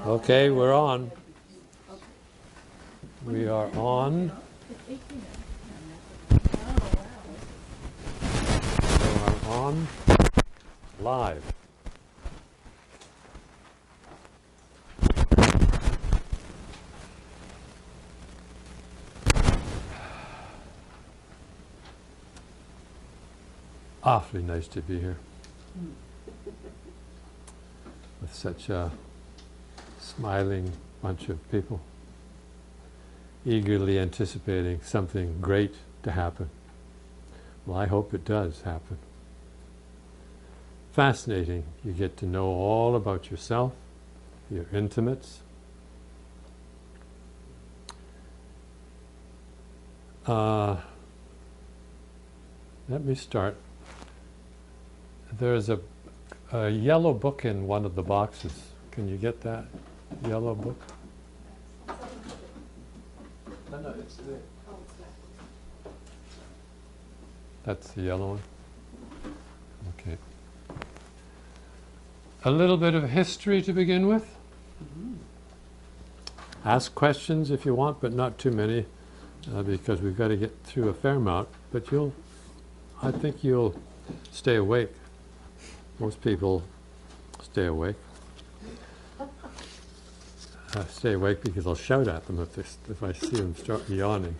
Okay, we're on. We are on. We are on live. Awfully nice to be here with such a smiling bunch of people, eagerly anticipating something great to happen. Well, I hope it does happen. Fascinating. You get to know all about yourself, your intimates. Let me start. There's a yellow book in one of the boxes. Can you get that yellow book? No, it's there. That's the yellow one? Okay. A little bit of history to begin with. Ask questions if you want, but not too many, because we've got to get through a fair amount. But I think you'll stay awake. Most people stay awake. Stay awake because I'll shout at them if I see them start yawning.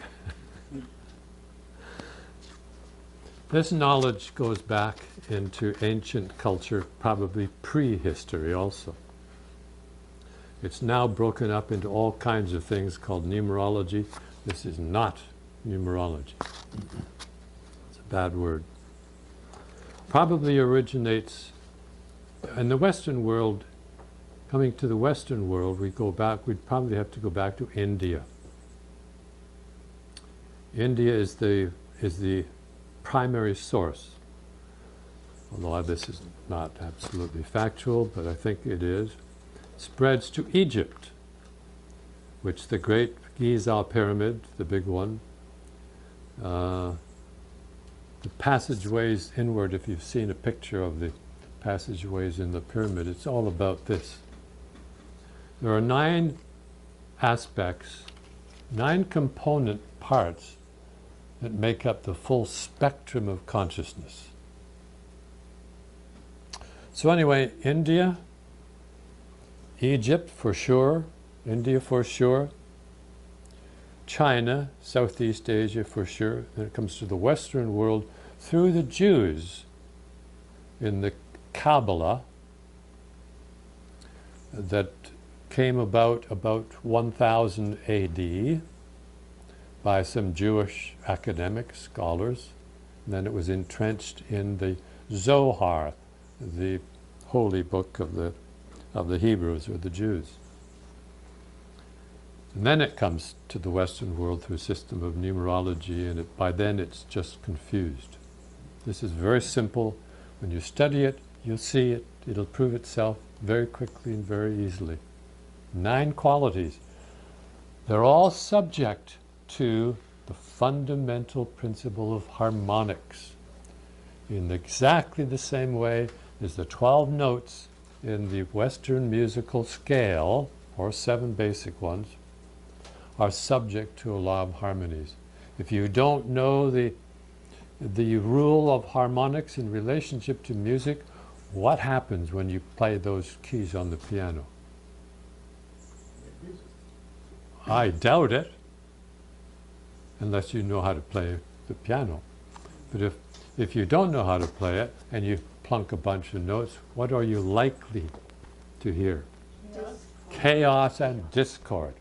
This knowledge goes back into ancient culture, probably prehistory also. It's now broken up into all kinds of things called numerology. This is not numerology. It's a bad word. Probably originates in the Western world. Coming to the Western world, we'd probably have to go back to India. India is the primary source. Although this is not absolutely factual, but I think it is. Spreads to Egypt, which the great Giza pyramid, the big one, the passageways inward, if you've seen a picture of the passageways in the pyramid, it's all about this. There are 9 aspects, 9 component parts that make up the full spectrum of consciousness. So anyway, India, Egypt for sure, India for sure, China, Southeast Asia for sure. Then it comes to the Western world through the Jews in the Kabbalah that came about 1000 AD by some Jewish academic scholars. And then it was entrenched in the Zohar, the holy book of the Hebrews or the Jews. And then it comes to the Western world through a system of numerology, and by then it's just confused. This is very simple. When you study it, you'll see it. It'll prove itself very quickly and very easily. 9 qualities. They're all subject to the fundamental principle of harmonics in exactly the same way as the 12 notes in the Western musical scale, or 7 basic ones, are subject to a law of harmonies. If you don't know the rule of harmonics in relationship to music, what happens when you play those keys on the piano? I doubt it, unless you know how to play the piano. But if you don't know how to play it and you plunk a bunch of notes, what are you likely to hear? Chaos and discord.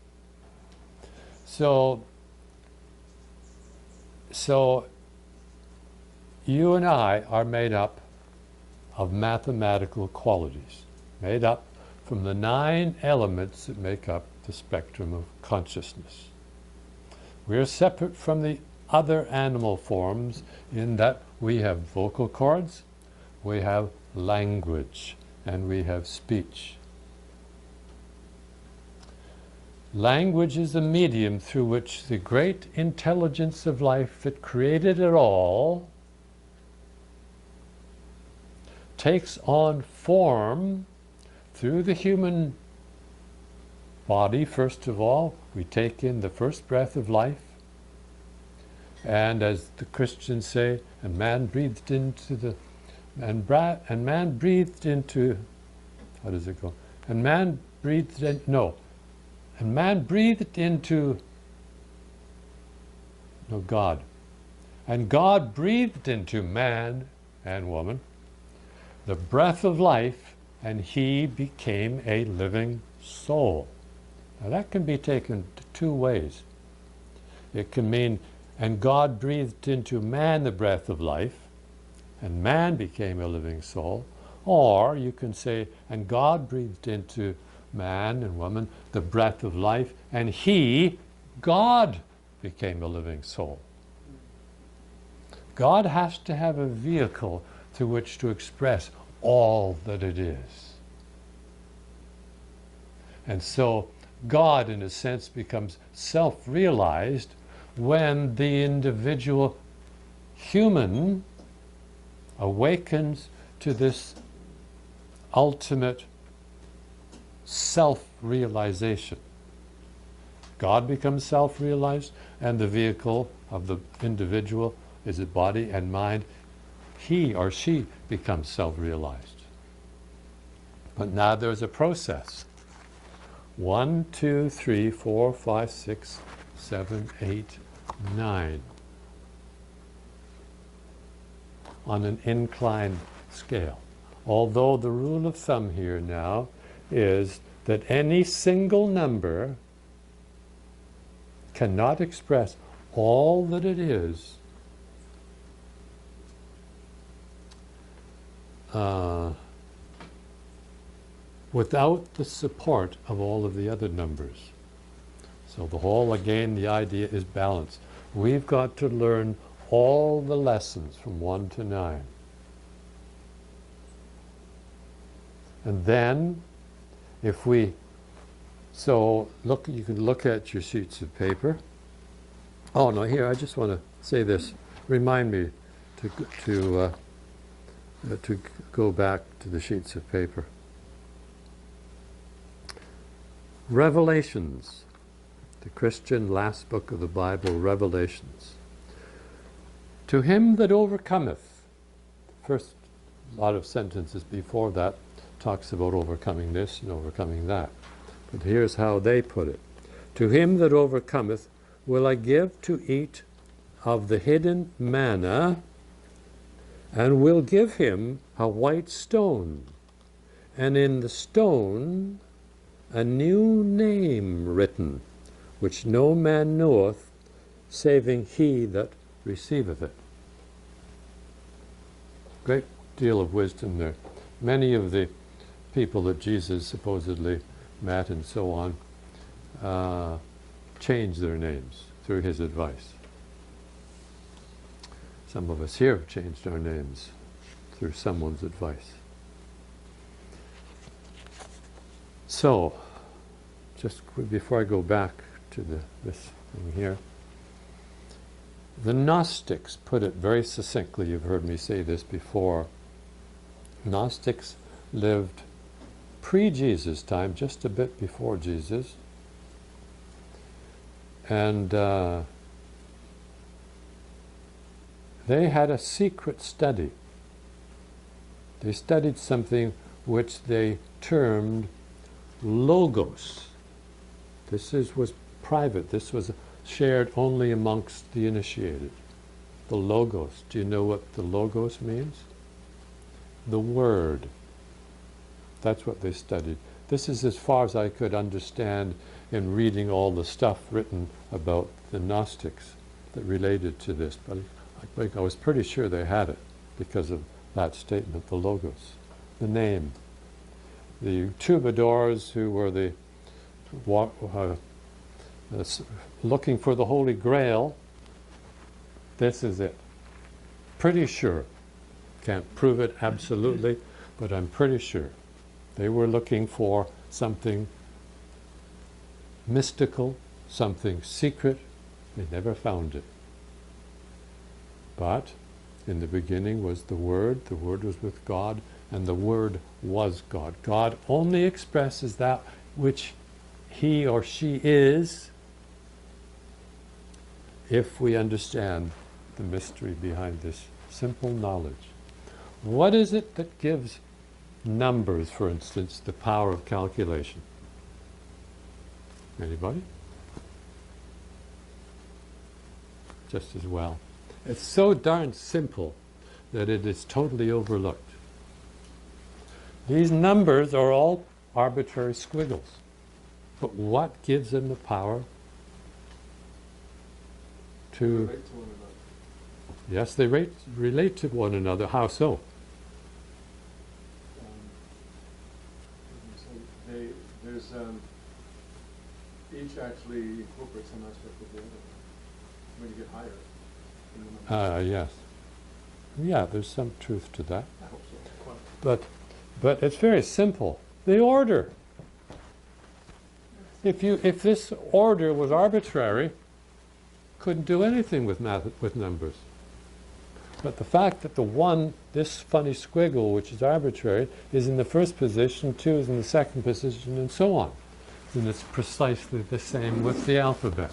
So you and I are made up of mathematical qualities, made up from the 9 elements that make up the spectrum of consciousness. We are separate from the other animal forms in that we have vocal cords, we have language, and we have speech. Language is the medium through which the great intelligence of life that created it all takes on form through the human body, first of all, we take in the first breath of life. And as the Christians say, and man breathed into the, and man breathed into, how does it go? And man breathed in, no, and man breathed into, no, God. And God breathed into man and woman the breath of life, and he became a living soul. Now that can be taken two ways. It can mean, and God breathed into man the breath of life, and man became a living soul. Or you can say, and God breathed into man and woman the breath of life, and he, God, became a living soul. God has to have a vehicle through which to express all that it is. And so God, in a sense, becomes self-realized when the individual human awakens to this ultimate self-realization. God becomes self-realized, and the vehicle of the individual is it body and mind. He or she becomes self-realized. But now there's a process. 1, 2, 3, 4, 5, 6, 7, 8, 9. On an inclined scale. Although the rule of thumb here now is that any single number cannot express all that it is without the support of all of the other numbers. So the whole, again, the idea is balance. We've got to learn all the lessons from 1 to 9. And then, if we, so look, you can look at your sheets of paper. Oh no, here, I just want to say this. Remind me to go back to the sheets of paper. Revelations, the Christian last book of the Bible, Revelations. To him that overcometh, the first lot of sentences before that talks about overcoming this and overcoming that. But here's how they put it. To him that overcometh will I give to eat of the hidden manna, and will give him a white stone, and in the stone a new name written, which no man knoweth, saving he that receiveth it. Great deal of wisdom there. Many of the people that Jesus supposedly met and so on changed their names through his advice. Some of us here have changed our names through someone's advice. So, just before I go back to this thing here, the Gnostics put it very succinctly. You've heard me say this before. Gnostics lived pre-Jesus time, just a bit before Jesus, and they had a secret study. They studied something which they termed logos. This was private. This was shared only amongst the initiated. The logos. Do you know what the logos means? The word. That's what they studied. This is as far as I could understand in reading all the stuff written about the Gnostics that related to this. But I was pretty sure they had it because of that statement, the logos, the name. The troubadours who were the looking for the Holy Grail, this is it. Pretty sure. Can't prove it absolutely, but I'm pretty sure. They were looking for something mystical, something secret. They never found it. But in the beginning was the Word was with God, and the Word was God. God only expresses that which he or she is if we understand the mystery behind this simple knowledge. What is it that gives numbers, for instance, the power of calculation? Anybody? Just as well. It's so darn simple that it is totally overlooked. These numbers are all arbitrary squiggles. But what gives them the power to... Relate to one another. Yes, they relate to one another. How so? There's each actually incorporates some aspect of the other when you get higher in the numbers. Yes. Yeah, there's some truth to that. I hope so. But it's very simple. The order. If this order was arbitrary, couldn't do anything with numbers. But the fact that the one, this funny squiggle, which is arbitrary, is in the first position, 2 is in the second position, and so on. And it's precisely the same with the alphabet.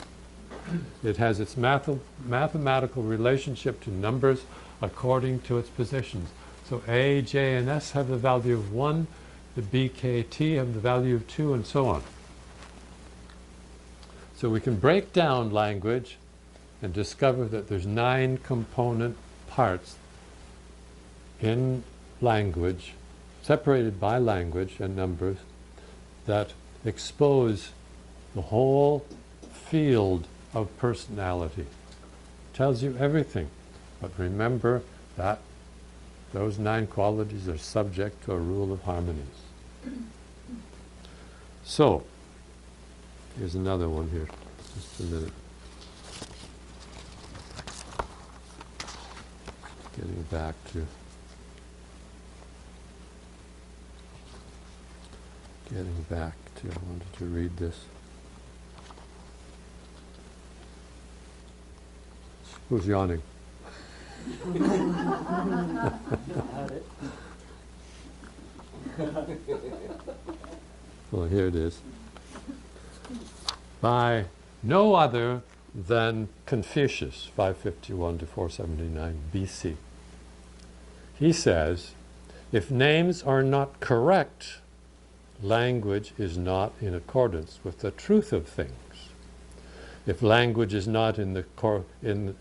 It has its mathematical relationship to numbers according to its positions. So A, J, and S have the value of 1, the B, K, T have the value of 2, and so on. So we can break down language and discover that there's 9 component parts in language, separated by language and numbers, that expose the whole field of personality. Tells you everything. But remember that those 9 qualities are subject to a rule of harmonies. So, here's another one here. Just a minute. Getting back to I wanted to read this. Who's yawning? Well, here it is. By no other than Confucius, 551 to 479 BC. He says, if names are not correct, language is not in accordance with the truth of things. If language is not in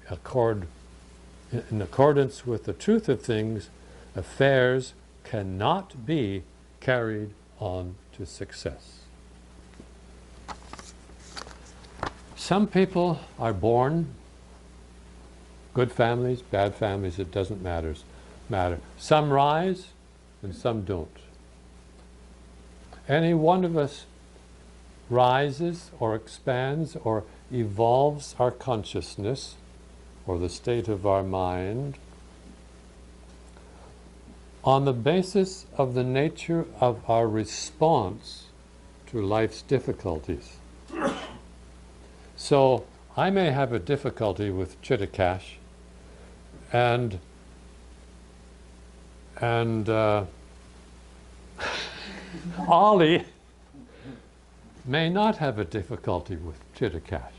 accordance with the truth of things, affairs cannot be carried on to success. Some people are born, good families, bad families, it doesn't matter. Some rise and some don't. Any one of us rises or expands or evolves our consciousness or the state of our mind on the basis of the nature of our response to life's difficulties. So I may have a difficulty with Chittakash, and Ollie may not have a difficulty with Chittakash.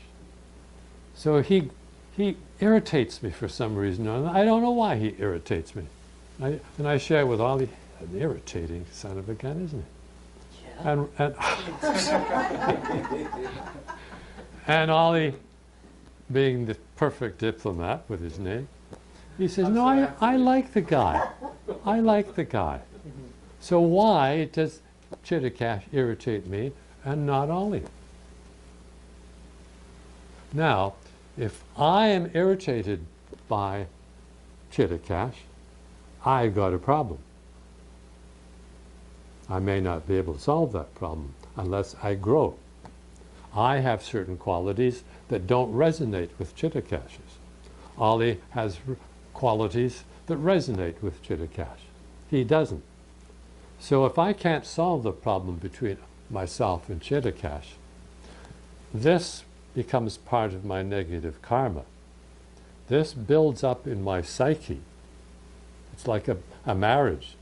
So he irritates me for some reason, and I don't know why he irritates me. And I share with Ollie, an irritating son of a gun, isn't it? Yeah. And Ollie, being the perfect diplomat with his name, he says, no, I like the guy. I like the guy. So why does Chittakash irritate me and not Ollie? Now, if I am irritated by Chittakash, I've got a problem. I may not be able to solve that problem unless I grow. I have certain qualities that don't resonate with Chittakash's. Ollie has qualities that resonate with Chittakash. He doesn't. So if I can't solve the problem between myself and Chittakash, this becomes part of my negative karma. This builds up in my psyche. It's like a marriage.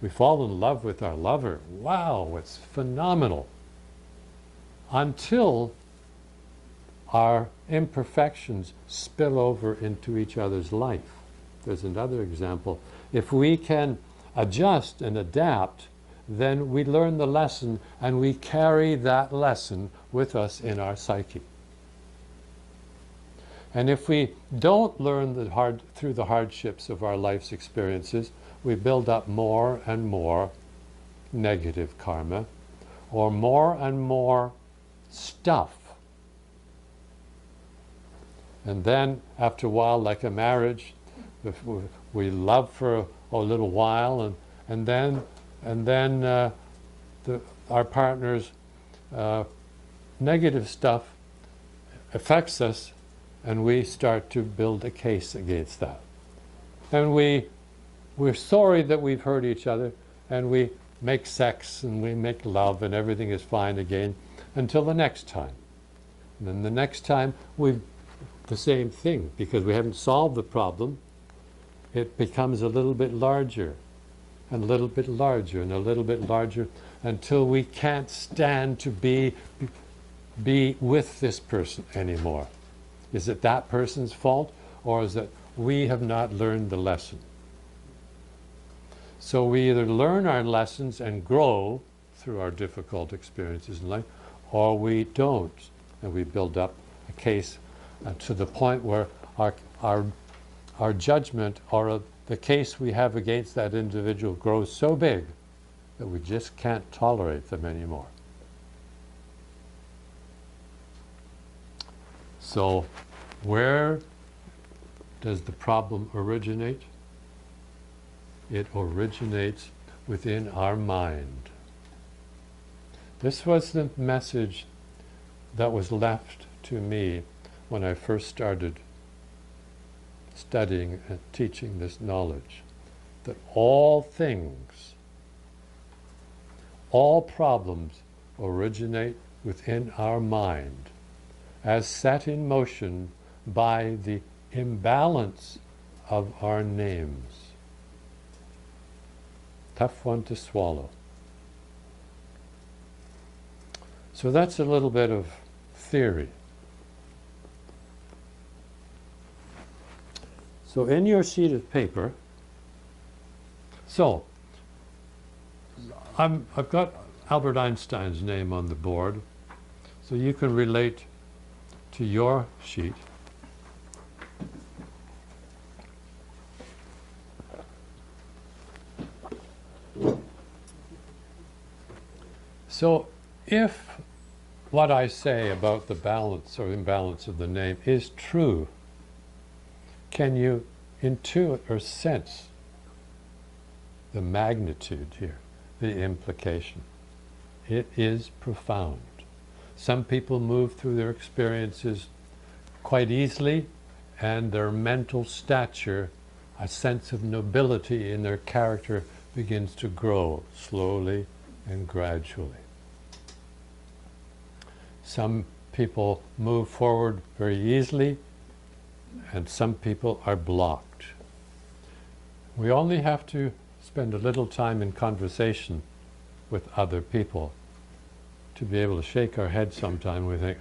We fall in love with our lover. Wow, it's phenomenal. until our imperfections spill over into each other's life. There's another example. If we can adjust and adapt, then we learn the lesson and we carry that lesson with us in our psyche. And if we don't learn through the hardships of our life's experiences, we build up more and more negative karma, or more and more stuff. And then, after a while, like a marriage, if we love for a little while, and then our partner's negative stuff affects us, and we start to build a case against that. And we're sorry that we've hurt each other, and we make sex and we make love, and everything is fine again until the next time. And then the next time we've the same thing, because we haven't solved the problem. It becomes a little bit larger and a little bit larger and a little bit larger until we can't stand to be with this person anymore. Is it that person's fault, or is it we have not learned the lesson? So we either learn our lessons and grow through our difficult experiences in life, or we don't, and we build up a case to the point where our judgment or the case we have against that individual grows so big that we just can't tolerate them anymore. So where does the problem originate? It originates within our mind. This was the message that was left to me when I first started studying and teaching this knowledge, that all things, all problems originate within our mind, as set in motion by the imbalance of our names. Tough one to swallow. So that's a little bit of theory. So in your sheet of paper, I've got Albert Einstein's name on the board, so you can relate to your sheet. So if what I say about the balance or imbalance of the name is true, can you intuit or sense the magnitude here, the implication? It is profound. Some people move through their experiences quite easily, and their mental stature, a sense of nobility in their character, begins to grow slowly and gradually. Some people move forward very easily, and some people are blocked. We only have to spend a little time in conversation with other people to be able to shake our head sometime and we think,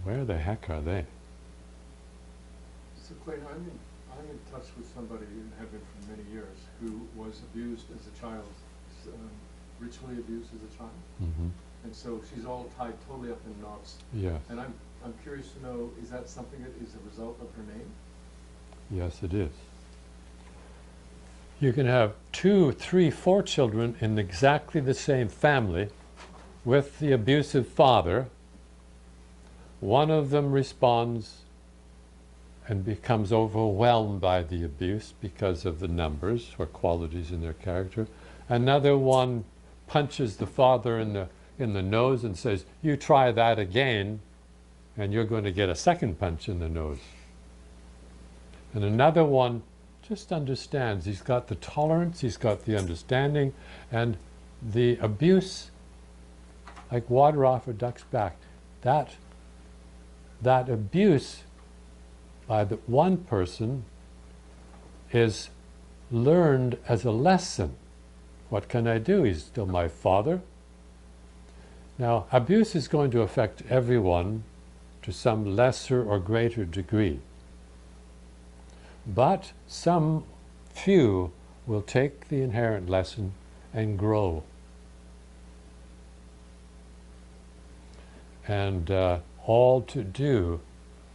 where the heck are they? So Clayton, I'm in touch with somebody, and have been for many years, who was abused as a child, ritually abused as a child. Mm-hmm. And so she's all tied totally up in knots. Yes. And I'm curious to know, is that something that is a result of her name? Yes, it is. You can have 2, 3, 4 children in exactly the same family with the abusive father. One of them responds and becomes overwhelmed by the abuse because of the numbers or qualities in their character. Another one punches the father in the nose and says, "You try that again, and you're going to get a second punch in the nose." And another one just understands. He's got the tolerance, he's got the understanding, and the abuse, like water off a duck's back, that abuse by the one person is learned as a lesson. What can I do? He's still my father. Now, abuse is going to affect everyone to some lesser or greater degree. But some few will take the inherent lesson and grow. And all to do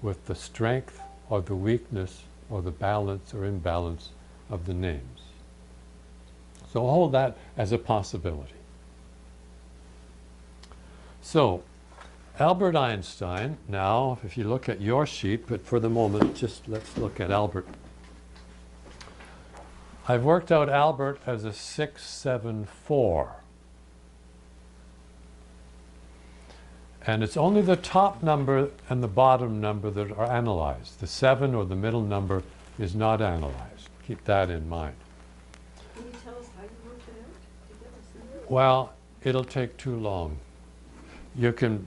with the strength or the weakness or the balance or imbalance of the names. So hold that as a possibility. So, Albert Einstein, now, if you look at your sheet, but for the moment, just let's look at Albert. I've worked out Albert as a 674. And it's only the top number and the bottom number that are analyzed. The 7 or the middle number is not analyzed. Keep that in mind. Can you tell us how you worked it out to get us in there? Well, it'll take too long. You can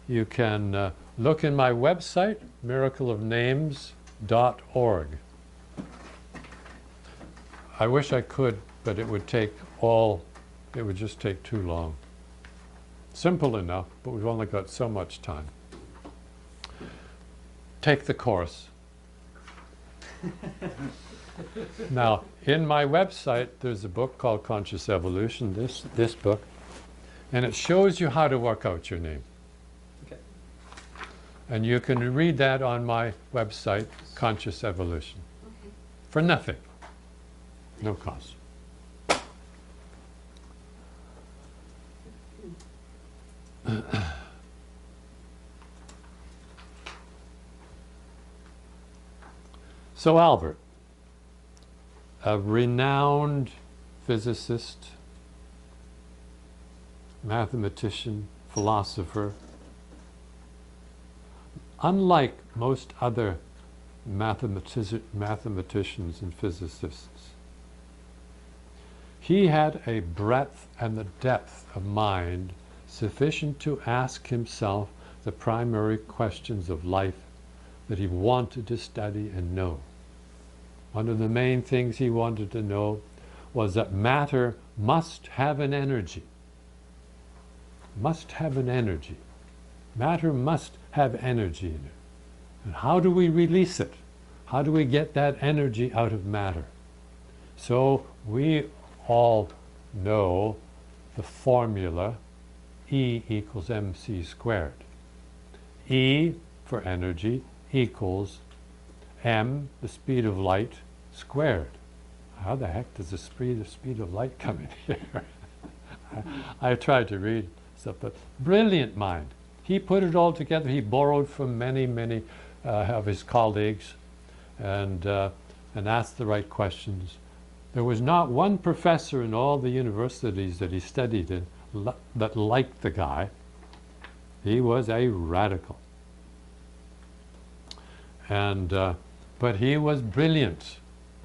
look in my website, miracleofnames.org. I wish I could, but it would just take too long. Simple enough, but we've only got so much time. Take the course. Now, in my website, there's a book called Conscious Evolution, this book, and it shows you how to work out your name. Okay. And you can read that on my website, Conscious Evolution, Okay. for nothing. No cost. So Albert, a renowned physicist, mathematician, philosopher, unlike most other mathematicians and physicists, he had a breadth and the depth of mind sufficient to ask himself the primary questions of life that he wanted to study and know. One of the main things he wanted to know was that matter must have an energy. Must have an energy. Matter must have energy in it. And how do we release it? How do we get that energy out of matter? So we all know the formula E equals mc squared. E for energy equals m, the speed of light, squared. How the heck does the speed of light come in here? I tried to read stuff, but brilliant mind. He put it all together. He borrowed from many of his colleagues and asked the right questions. There was not one professor in all the universities that he studied in that liked the guy. He was a radical. And but he was brilliant.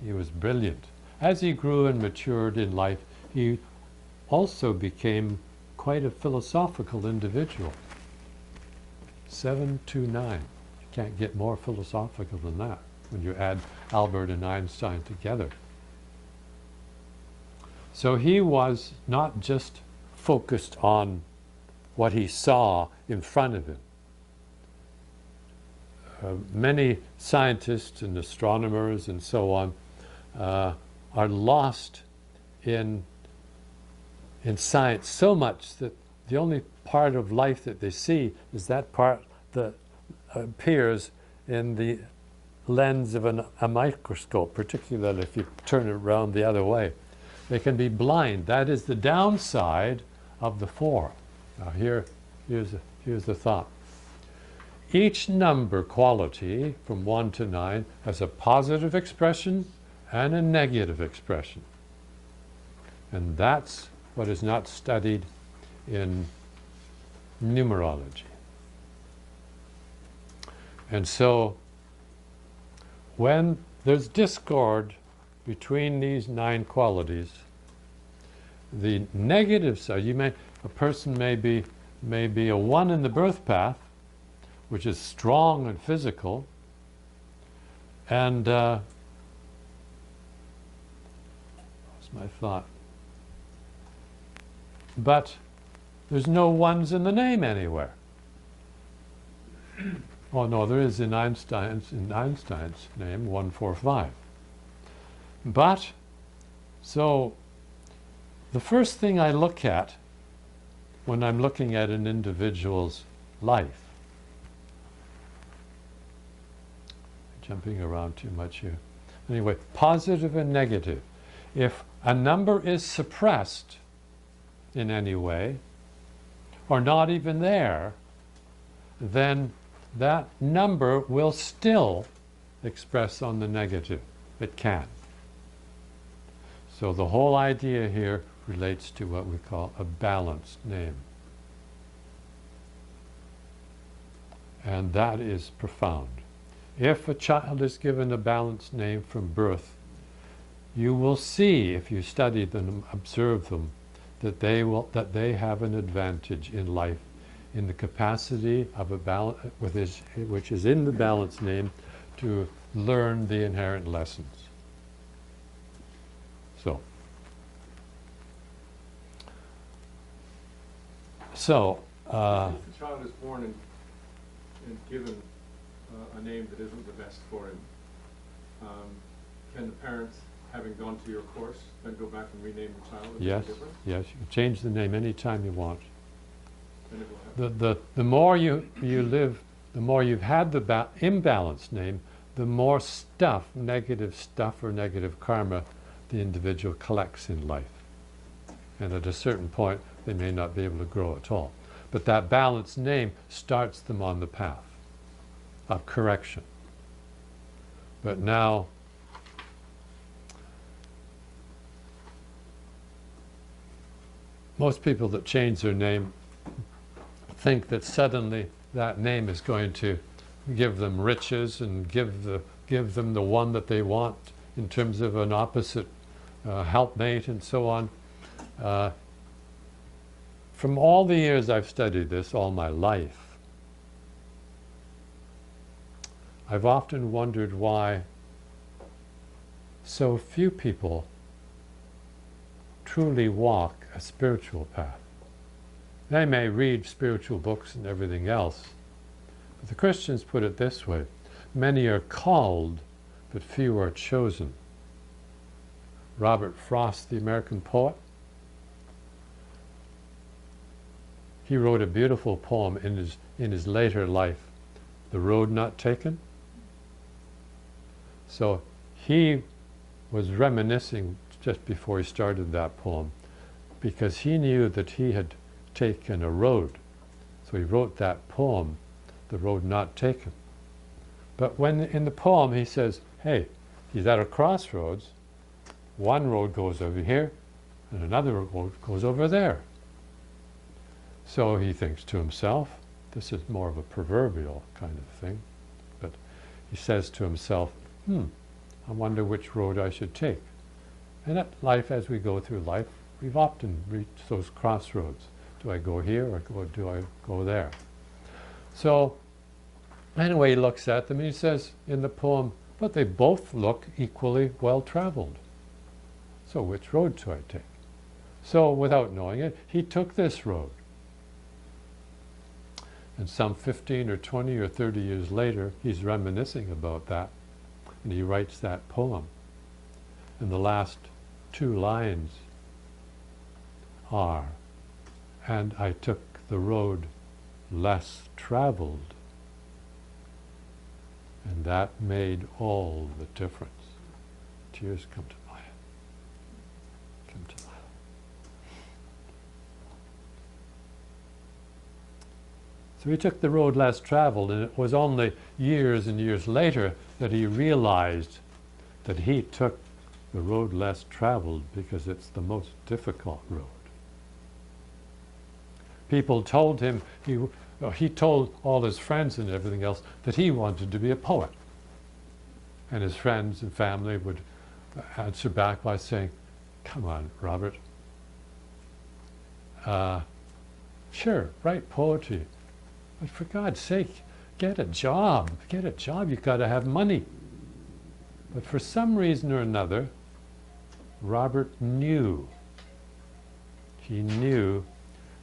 He was brilliant. As he grew and matured in life, he also became quite a philosophical individual. 729. You can't get more philosophical than that when you add Albert and Einstein together. So he was not just focused on what he saw in front of him. Many scientists and astronomers and so on are lost in science so much that the only part of life that they see is that part that appears in the lens of a microscope, particularly if you turn it around the other way. They can be blind. That is the downside of the four. Now here's the thought. Each number quality from 1 to 9 has a positive expression and a negative expression. And that's what is not studied in numerology. And so when there's discord between these 9 qualities, the negative side, a person may be a 1 in the birth path, which is strong and physical, and what's my thought? But There's no ones in the name anywhere. Oh no, there is in Einstein's name 145. But, so, the first thing I look at when I'm looking at an individual's life, jumping around too much here. Anyway, positive and negative. If a number is suppressed in any way, or not even there, then that number will still express on the negative. It can. So the whole idea here relates to what we call a balanced name. And that is profound. If a child is given a balanced name from birth, you will see, if you study them, observe them, that they have an advantage in life, in the capacity of which is in the balanced name, to learn the inherent lessons. So If a child is born and given a name that isn't the best for him, can the parents, having gone to your course, then go back and rename the child? yes, yes, you can change the name any time you want. Then it will happen. The more you live, the more you've had the imbalanced name, the more stuff, negative stuff or negative karma, the individual collects in life. And at a certain point, they may not be able to grow at all. But that balanced name starts them on the path of correction. But now, most people that change their name think that suddenly that name is going to give them riches and give them the one that they want in terms of an opposite helpmate and so on. From all the years I've studied this, all my life, I've often wondered why so few people truly walk a spiritual path. They may read spiritual books and everything else, but the Christians put it this way: many are called, but few are chosen. Robert Frost, the American poet, he wrote a beautiful poem in his later life, The Road Not Taken. So he was reminiscing just before he started that poem, because he knew that he had taken a road. So he wrote that poem, The Road Not Taken. But when in the poem he says, hey, he's at a crossroads, one road goes over here and another road goes over there. So he thinks to himself, this is more of a proverbial kind of thing, but he says to himself, I wonder which road I should take. And at life, as we go through life, we've often reached those crossroads. Do I go here or do I go there? So anyway, he looks at them and he says in the poem, but they both look equally well traveled. So which road do I take? So without knowing it, he took this road. And some 15 or 20 or 30 years later, he's reminiscing about that, and he writes that poem. And the last two lines are, and I took the road less traveled, and that made all the difference. Tears come to my head. Come to my head. So he took the road less traveled, and it was only years and years later that he realized that he took the road less traveled because it's the most difficult road. People told him, he told all his friends and everything else that he wanted to be a poet. And his friends and family would answer back by saying, come on, Robert. Sure, write poetry. But for God's sake, get a job. Get a job, you've got to have money. But for some reason or another, Robert knew. He knew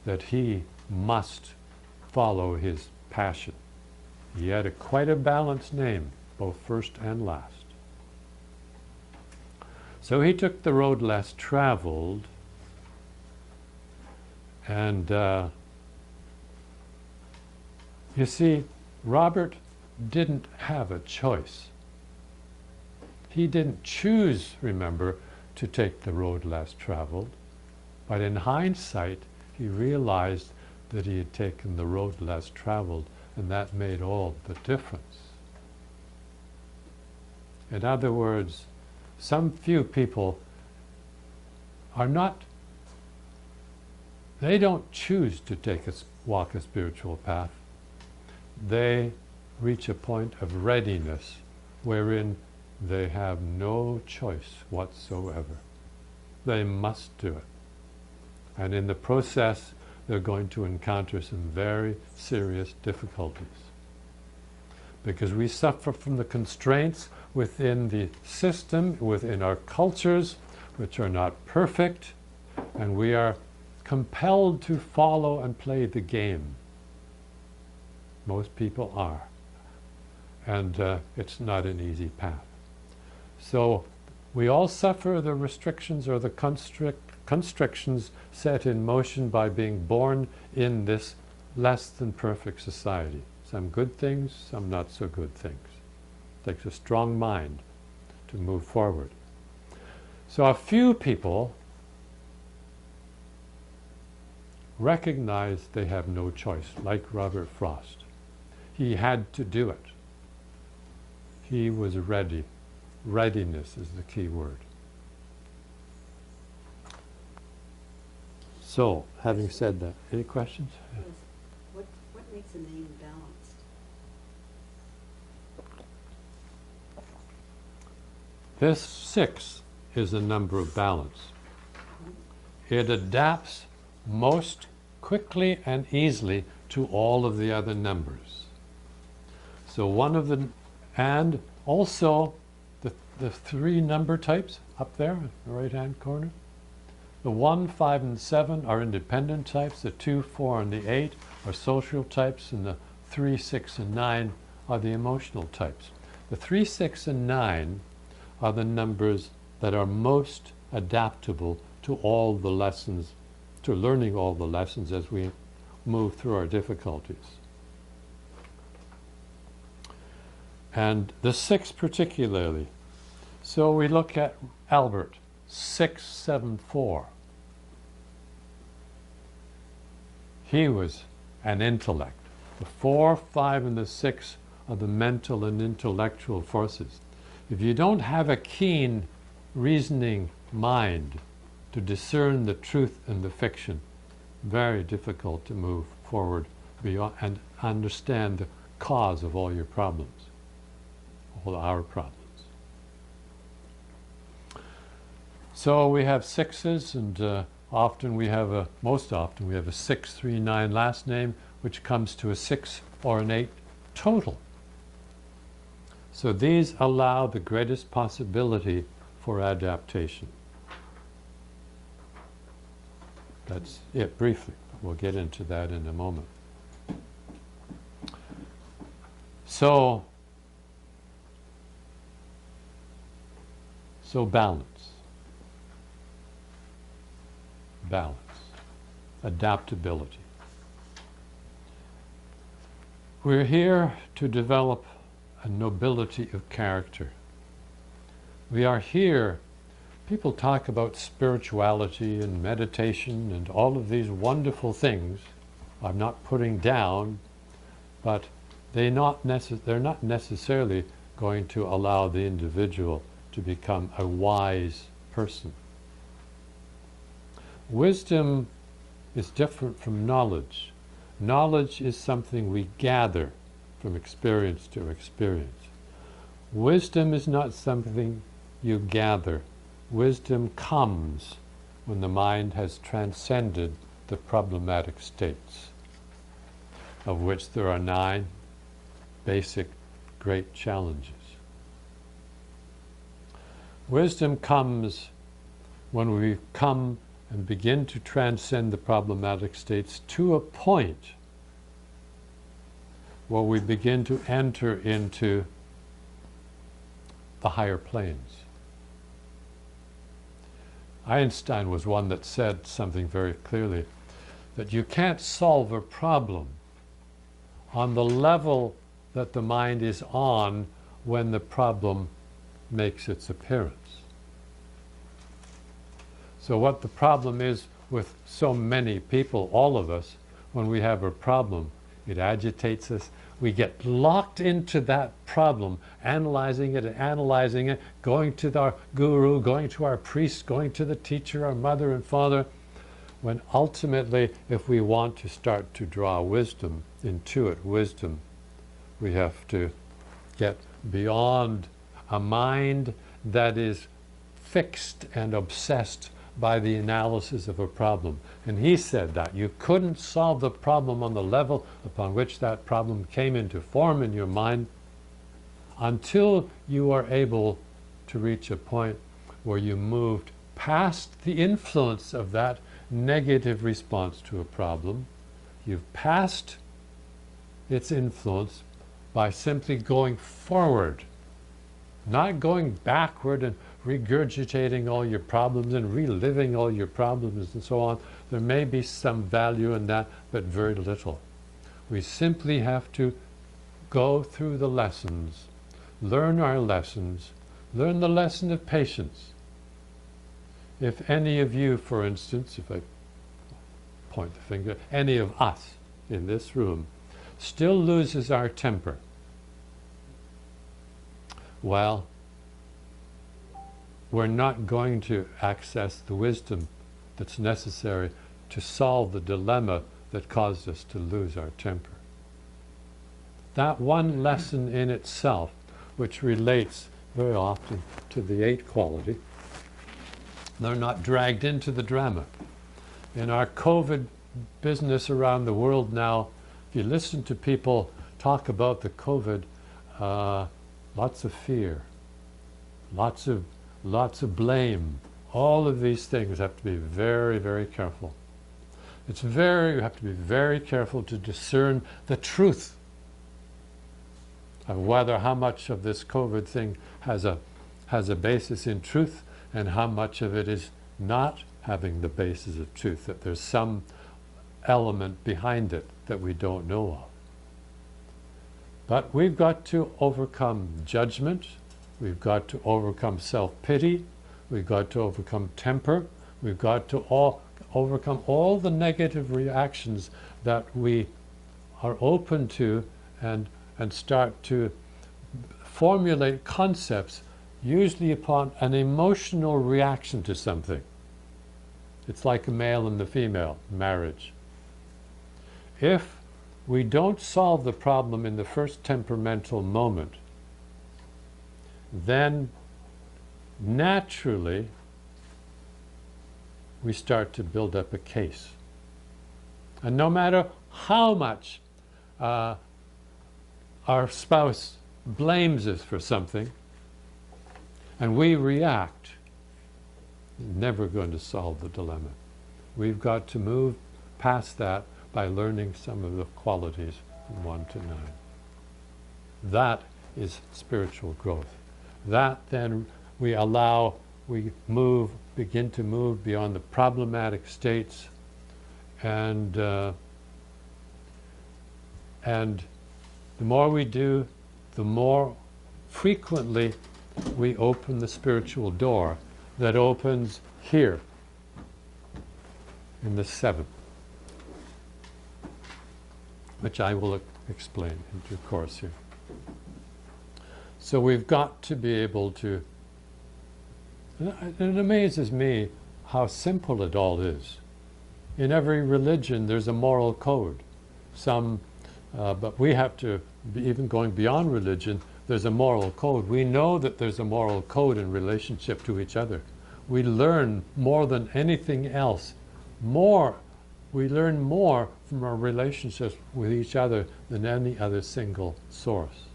that he must follow his passion. He had quite a balanced name, both first and last. So he took the road less traveled, and you see, Robert didn't have a choice. He didn't choose, remember, to take the road less traveled, but in hindsight, he realized that he had taken the road less traveled, and that made all the difference. In other words, some few people are not, they don't choose to walk a spiritual path. They reach a point of readiness wherein they have no choice whatsoever. They must do it. And in the process, they're going to encounter some very serious difficulties. Because we suffer from the constraints within the system, within our cultures, which are not perfect, and we are compelled to follow and play the game. Most people are. And it's not an easy path. So we all suffer the restrictions or the constrictions set in motion by being born in this less than perfect society. Some good things, some not so good things. It takes a strong mind to move forward. So a few people recognize they have no choice, like Robert Frost. He had to do it. He was ready. Readiness is the key word. So, having said that, any questions? Yes. What makes a name balanced? This 6 is a number of balance. It adapts most quickly and easily to all of the other numbers. So one of the, and also the 3 number types up there in the right-hand corner. The 1, 5, and 7 are independent types. The 2, 4, and the 8 are social types, and the 3, 6, and 9 are the emotional types. The 3, 6, and 9 are the numbers that are most adaptable to all the lessons, to learning all the lessons as we move through our difficulties. And the 6 particularly. So we look at Albert, 674. He was an intellect. The 4, 5, and the 6 are the mental and intellectual forces. If you don't have a keen reasoning mind to discern the truth and the fiction, very difficult to move forward beyond and understand the cause of all your problems, all our problems. So we have 6s, and most often we have a 639 last name, which comes to a 6 or an 8 total. So these allow the greatest possibility for adaptation. That's it, briefly. We'll get into that in a moment. So balance. Balance. Adaptability. We're here to develop a nobility of character. We are here, people talk about spirituality and meditation and all of these wonderful things. I'm not putting down, but they're not necessarily going to allow the individual to become a wise person. Wisdom is different from knowledge. Knowledge is something we gather from experience to experience. Wisdom is not something you gather. Wisdom comes when the mind has transcended the problematic states, of which there are 9 basic great challenges. Wisdom comes when we come and begin to transcend the problematic states to a point where we begin to enter into the higher planes. Einstein was one that said something very clearly, that you can't solve a problem on the level that the mind is on when the problem makes its appearance. So what the problem is with so many people, all of us, when we have a problem, it agitates us. We get locked into that problem, analyzing it, going to our guru, going to our priest, going to the teacher, our mother and father, when ultimately, if we want to start to draw wisdom, intuit wisdom, we have to get beyond a mind that is fixed and obsessed by the analysis of a problem. And he said that you couldn't solve the problem on the level upon which that problem came into form in your mind until you are able to reach a point where you moved past the influence of that negative response to a problem. You've passed its influence by simply going forward, not going backward and regurgitating all your problems and reliving all your problems and so on. There may be some value in that, but very little. We simply have to go through the lessons, learn our lessons, learn the lesson of patience. If any of you, for instance, if I point the finger, any of us in this room still loses our temper, well, we're not going to access the wisdom that's necessary to solve the dilemma that caused us to lose our temper. That one lesson in itself, which relates very often to the 8 quality, they're not dragged into the drama. In our COVID business around the world now, if you listen to people talk about the COVID, lots of fear, lots of blame. All of these things have to be very, very careful. You have to be very careful to discern the truth of whether how much of this COVID thing has a basis in truth and how much of it is not having the basis of truth, that there's some element behind it that we don't know of. But we've got to overcome judgment, we've got to overcome self-pity, we've got to overcome temper, we've got to overcome all the negative reactions that we are open to and start to formulate concepts usually upon an emotional reaction to something. It's like a male and the female marriage. If we don't solve the problem in the first temperamental moment, then naturally we start to build up a case. And no matter how much our spouse blames us for something, and we react, never going to solve the dilemma. We've got to move past that by learning some of the qualities from 1 to 9. That is spiritual growth. That then we begin to move beyond the problematic states, and the more we do, the more frequently we open the spiritual door that opens here in the 7th, which I will explain in due course here. So we've got to be able to, and it amazes me how simple it all is. In every religion there's a moral code. But we have to, even going beyond religion, there's a moral code. We know that there's a moral code in relationship to each other. We learn more than anything else. We learn more from our relationships with each other than any other single source.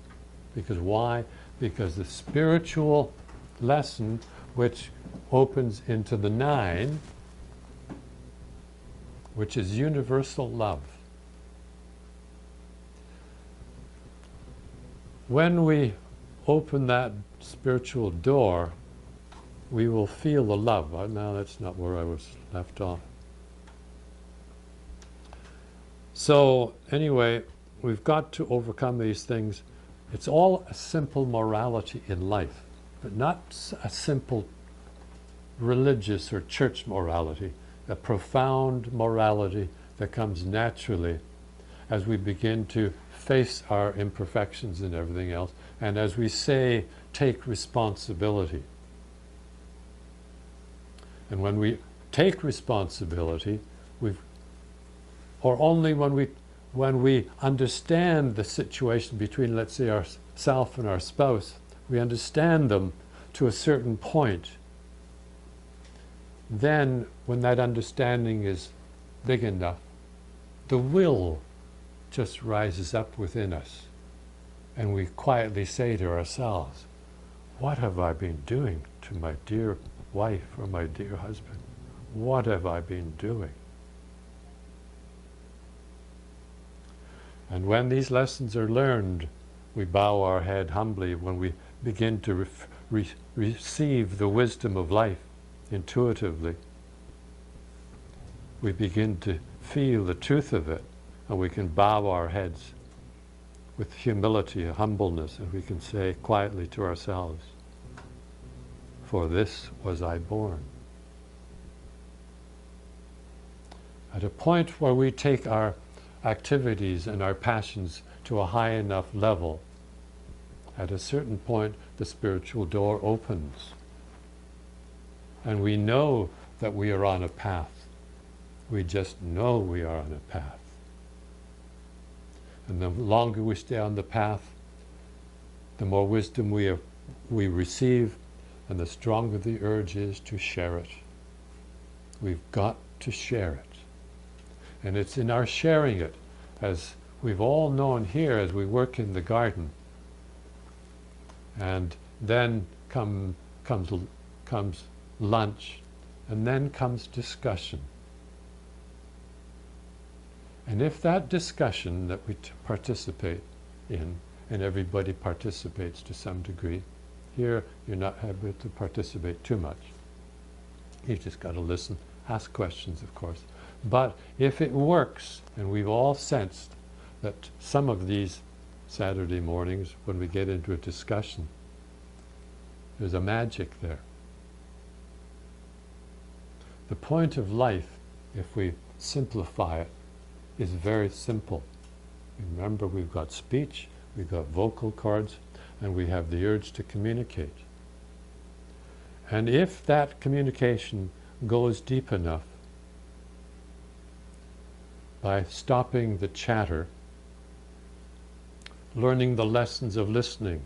Because why? Because the spiritual lesson, which opens into the 9, which is universal love. When we open that spiritual door, we will feel the love. Now that's not where I was left off. So anyway, we've got to overcome these things. It's all a simple morality in life, but not a simple religious or church morality, a profound morality that comes naturally as we begin to face our imperfections and everything else, and as we say, take responsibility. And when we take responsibility, or only when we understand the situation between, let's say, ourself and our spouse, we understand them to a certain point. Then, when that understanding is big enough, the will just rises up within us, and we quietly say to ourselves, what have I been doing to my dear wife or my dear husband? What have I been doing? And when these lessons are learned, we bow our head humbly when we begin to receive the wisdom of life intuitively. We begin to feel the truth of it, and we can bow our heads with humility, humbleness, and we can say quietly to ourselves, for this was I born. At a point where we take our activities and our passions to a high enough level, at a certain point the spiritual door opens. And we know that we are on a path. We just know we are on a path. And the longer we stay on the path, the more wisdom we receive, and the stronger the urge is to share it. We've got to share it. And it's in our sharing it, as we've all known here as we work in the garden, and then comes lunch, and then comes discussion. And if that discussion that we participate in, and everybody participates to some degree, here you're not able to participate too much. You've just got to listen, ask questions, of course. But if it works, and we've all sensed that some of these Saturday mornings, when we get into a discussion, there's a magic there. The point of life, if we simplify it, is very simple. Remember, we've got speech, we've got vocal cords, and we have the urge to communicate. And if that communication goes deep enough, by stopping the chatter, learning the lessons of listening,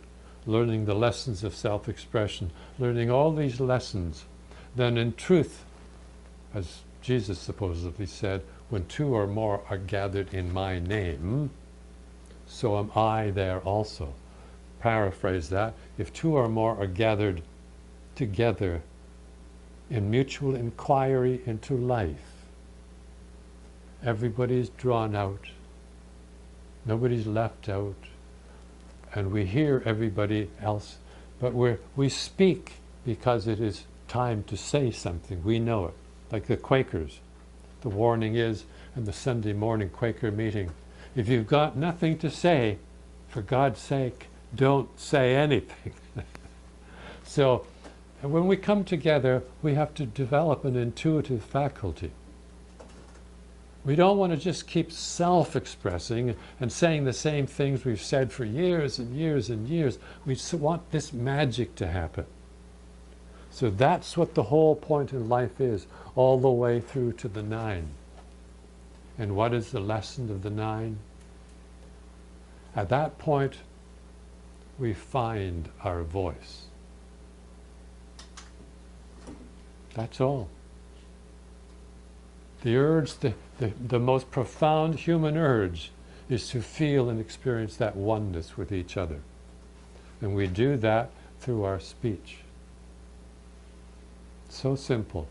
learning the lessons of self-expression, learning all these lessons, then in truth, as Jesus supposedly said, when two or more are gathered in my name, so am I there also. Paraphrase that, if two or more are gathered together in mutual inquiry into life, everybody's drawn out, nobody's left out, and we hear everybody else, but we speak because it is time to say something. We know it. Like the Quakers. The warning is in the Sunday morning Quaker meeting, if you've got nothing to say, for God's sake, don't say anything. So when we come together, we have to develop an intuitive faculty. We don't want to just keep self-expressing and saying the same things we've said for years and years and years. We want this magic to happen. So that's what the whole point in life is, all the way through to the 9. And what is the lesson of the 9? At that point, we find our voice. That's all. The urge, the most profound human urge, is to feel and experience that oneness with each other. And we do that through our speech. So simple.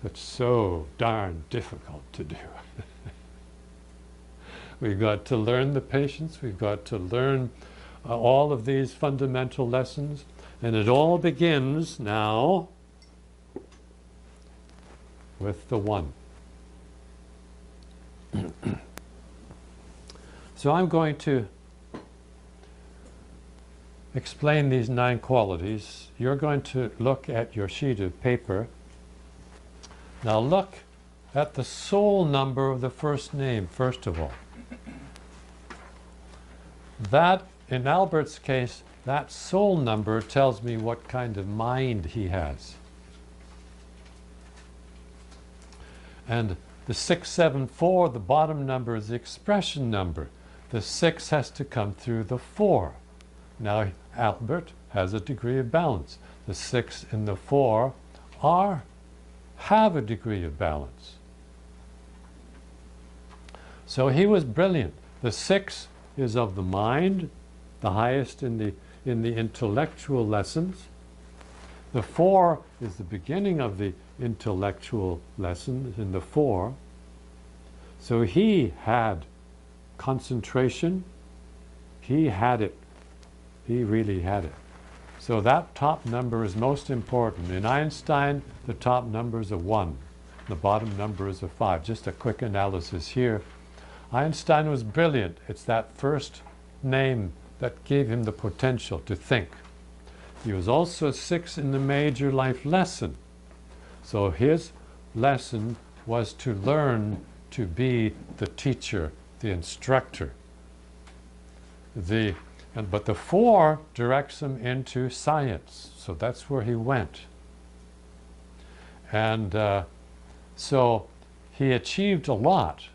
that's so darn difficult to do. We've got to learn the patience, we've got to learn all of these fundamental lessons, and it all begins now with the one. So I'm going to explain these 9 qualities. You're going to look at your sheet of paper. Now look at the soul number of the first name, first of all. That, in Albert's case, that soul number tells me what kind of mind he has. And the 674, the bottom number, is the expression number. The 6 has to come through the 4. Now, Albert has a degree of balance. The 6 and the 4 have a degree of balance. So he was brilliant. The 6 is of the mind, the highest in the intellectual lessons. The 4 is the beginning of the intellectual lessons in the 4. So he had concentration. He had it. He really had it. So that top number is most important. In Einstein, the top number is a 1. The bottom number is a 5. Just a quick analysis here. Einstein was brilliant. It's that first name that gave him the potential to think. He was also a 6 in the major life lesson. So his lesson was to learn to be the teacher, the instructor. But the 4 directs him into science. So that's where he went. And so he achieved a lot.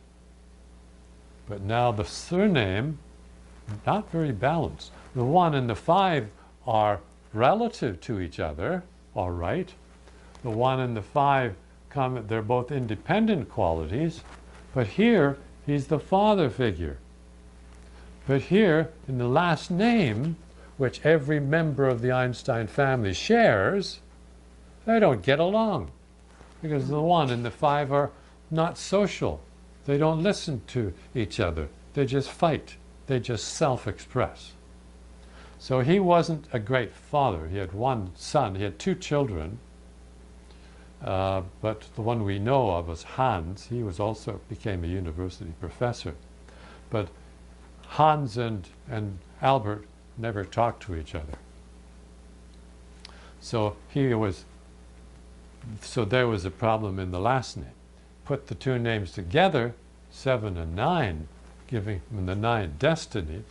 But now the surname, not very balanced. The 1 and the 5 are relative to each other, all right. The 1 and the 5 they're both independent qualities, but here he's the father figure. But here, in the last name, which every member of the Einstein family shares, they don't get along. Because the 1 and the 5 are not social. They don't listen to each other. They just fight. They just self-express. So he wasn't a great father. He had 1 son. He had 2 children. But the one we know of was Hans. He was also became a university professor. But Hans and Albert never talked to each other. So there was a problem in the last name. Put the 2 names together, 7 and 9, giving him the 9 destiny.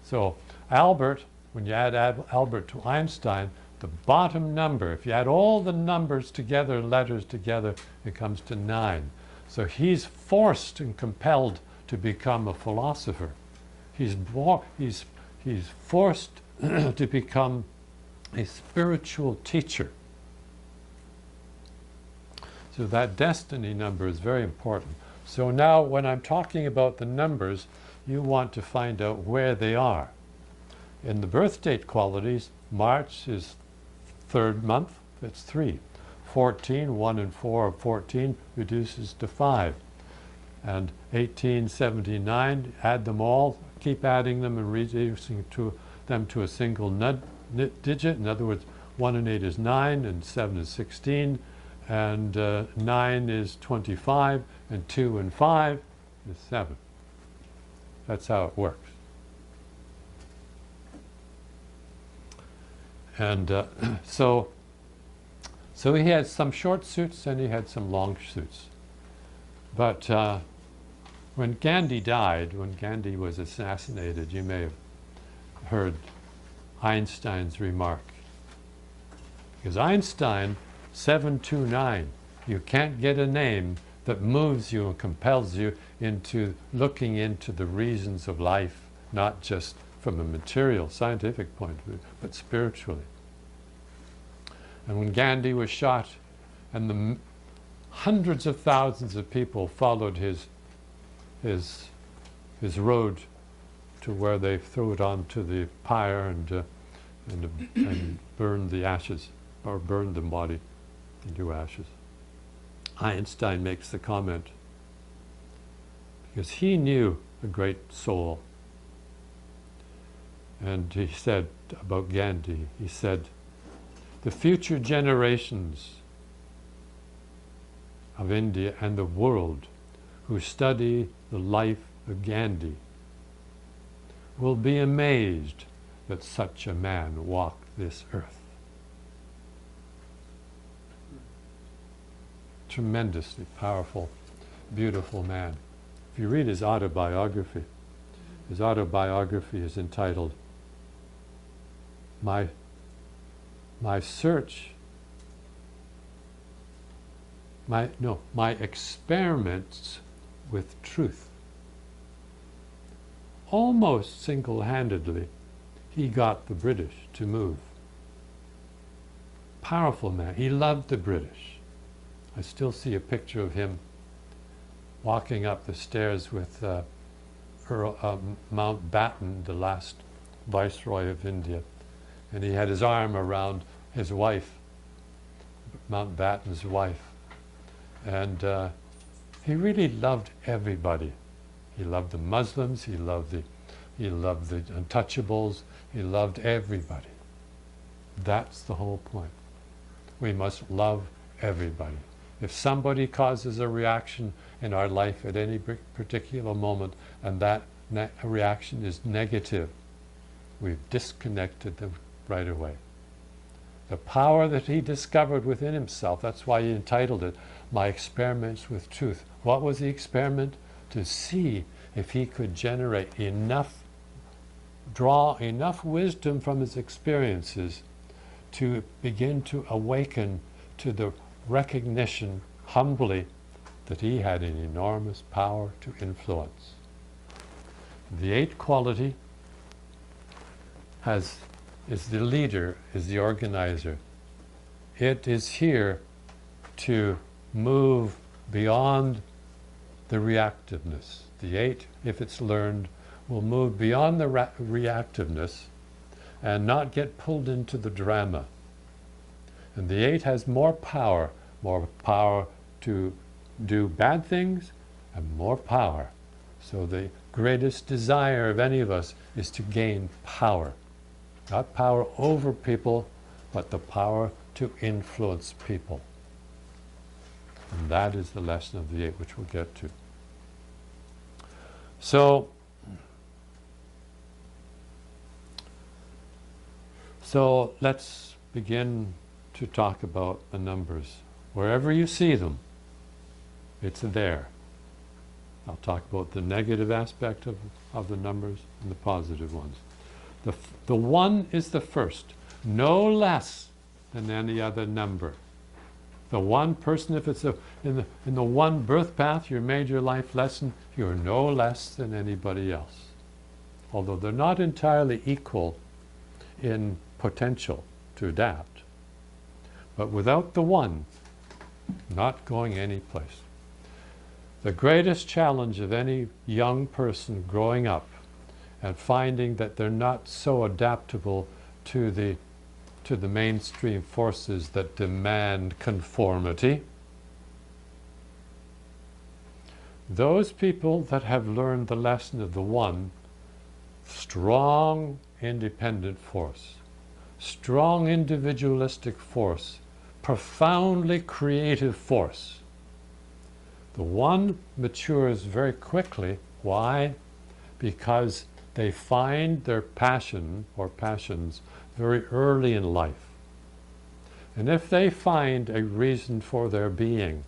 So Albert, when you add Albert to Einstein, the bottom number, if you add all the numbers together, letters together, it comes to 9. So he's forced and compelled to become a philosopher. He's forced to become a spiritual teacher. So that destiny number is very important. So now when I'm talking about the numbers, you want to find out where they are. In the birth date qualities, March is 3rd month, it's 3. 14, 1 and 4 of 14 reduces to 5. And 1879, add them all, keep adding them and reducing them to a single digit. In other words, 1 and 8 is 9, and 7 is 16, and 9 is 25, and 2 and 5 is 7. That's how it works. And so he had some short suits and he had some long suits. But when Gandhi died, when Gandhi was assassinated, you may have heard Einstein's remark. Because Einstein, 729, you can't get a name that moves you and compels you into looking into the reasons of life, not just from a material, scientific point of view, but spiritually. And when Gandhi was shot, and the hundreds of thousands of people followed his road to where they threw it onto the pyre and burned the ashes, or burned the body into ashes. Einstein makes the comment, because he knew a great soul. And he said about Gandhi, he said, the future generations of India and the world who study the life of Gandhi will be amazed that such a man walked this earth. Tremendously powerful, beautiful man. If you read his autobiography is entitled My Search, My Experiments with Truth. Almost single-handedly, he got the British to move. Powerful man. He loved the British. I still see a picture of him walking up the stairs with Mountbatten, the last Viceroy of India. And he had his arm around his wife, Mountbatten's wife. And he really loved everybody. He loved the Muslims, he loved the untouchables, he loved everybody. That's the whole point. We must love everybody. If somebody causes a reaction in our life at any particular moment, and that reaction is negative, we've disconnected them right away. The power that he discovered within himself, that's why he entitled it, My Experiments with Truth. What was the experiment? To see if he could generate enough, draw enough wisdom from his experiences to begin to awaken to the recognition, humbly, that he had an enormous power to influence. The eighth quality is the leader, is the organizer. It is here to move beyond the reactiveness. The eight, if it's learned, will move beyond the reactiveness and not get pulled into the drama. And the eight has more power to do bad things and more power. So the greatest desire of any of us is to gain power. Not power over people, but the power to influence people. And that is the lesson of the eight, which we'll get to. So let's begin to talk about the numbers. Wherever you see them, it's there. I'll talk about the negative aspect of the numbers and the positive ones. The one is the first, no less than any other number. The one person, if it's in the one birth path, your major life lesson, you're no less than anybody else. Although they're not entirely equal in potential to adapt. But without the one, not going any place. The greatest challenge of any young person growing up and finding that they're not so adaptable to the mainstream forces that demand conformity. Those people that have learned the lesson of the one, strong independent force, strong individualistic force, profoundly creative force. The one matures very quickly. Why? Because they find their passion or passions very early in life. And if they find a reason for their being,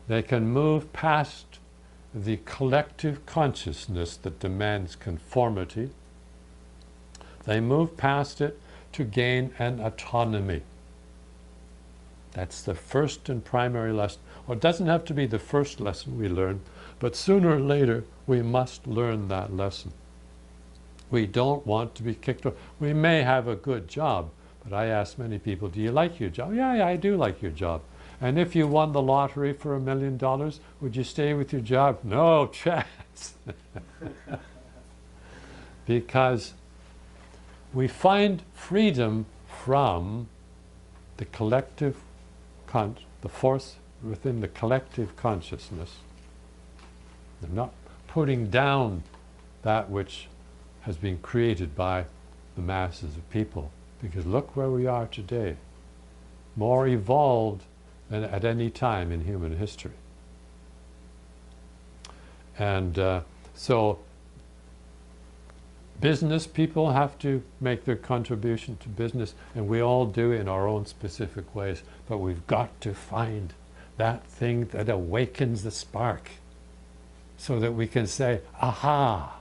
they can move past the collective consciousness that demands conformity. They move past it to gain an autonomy. That's the first and primary lesson. Well, it doesn't have to be the first lesson we learn, but sooner or later we must learn that lesson. We don't want to be kicked off. We may have a good job, but I ask many people, do you like your job? Yeah, I do like your job. And if you won the lottery for $1 million, would you stay with your job? No chance. Because we find freedom from the collective the force within the collective consciousness. They're not putting down that which has been created by the masses of people. Because look where we are today. More evolved than at any time in human history. And so business people have to make their contribution to business, and we all do in our own specific ways, but we've got to find that thing that awakens the spark so that we can say, aha!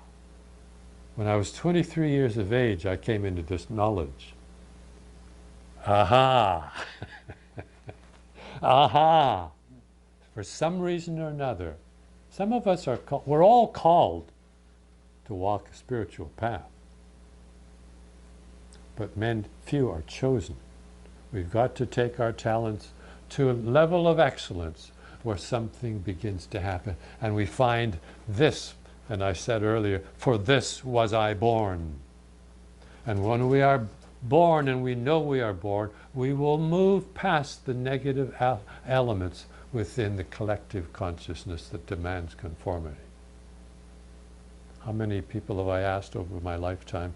When I was 23 years of age, I came into this knowledge. Aha! Aha! For some reason or another, some of us are we're all called to walk a spiritual path. But few are chosen. We've got to take our talents to a level of excellence where something begins to happen. And we find this, and I said earlier, for this was I born. And when we are born and we know we are born, we will move past the negative elements within the collective consciousness that demands conformity. How many people have I asked over my lifetime,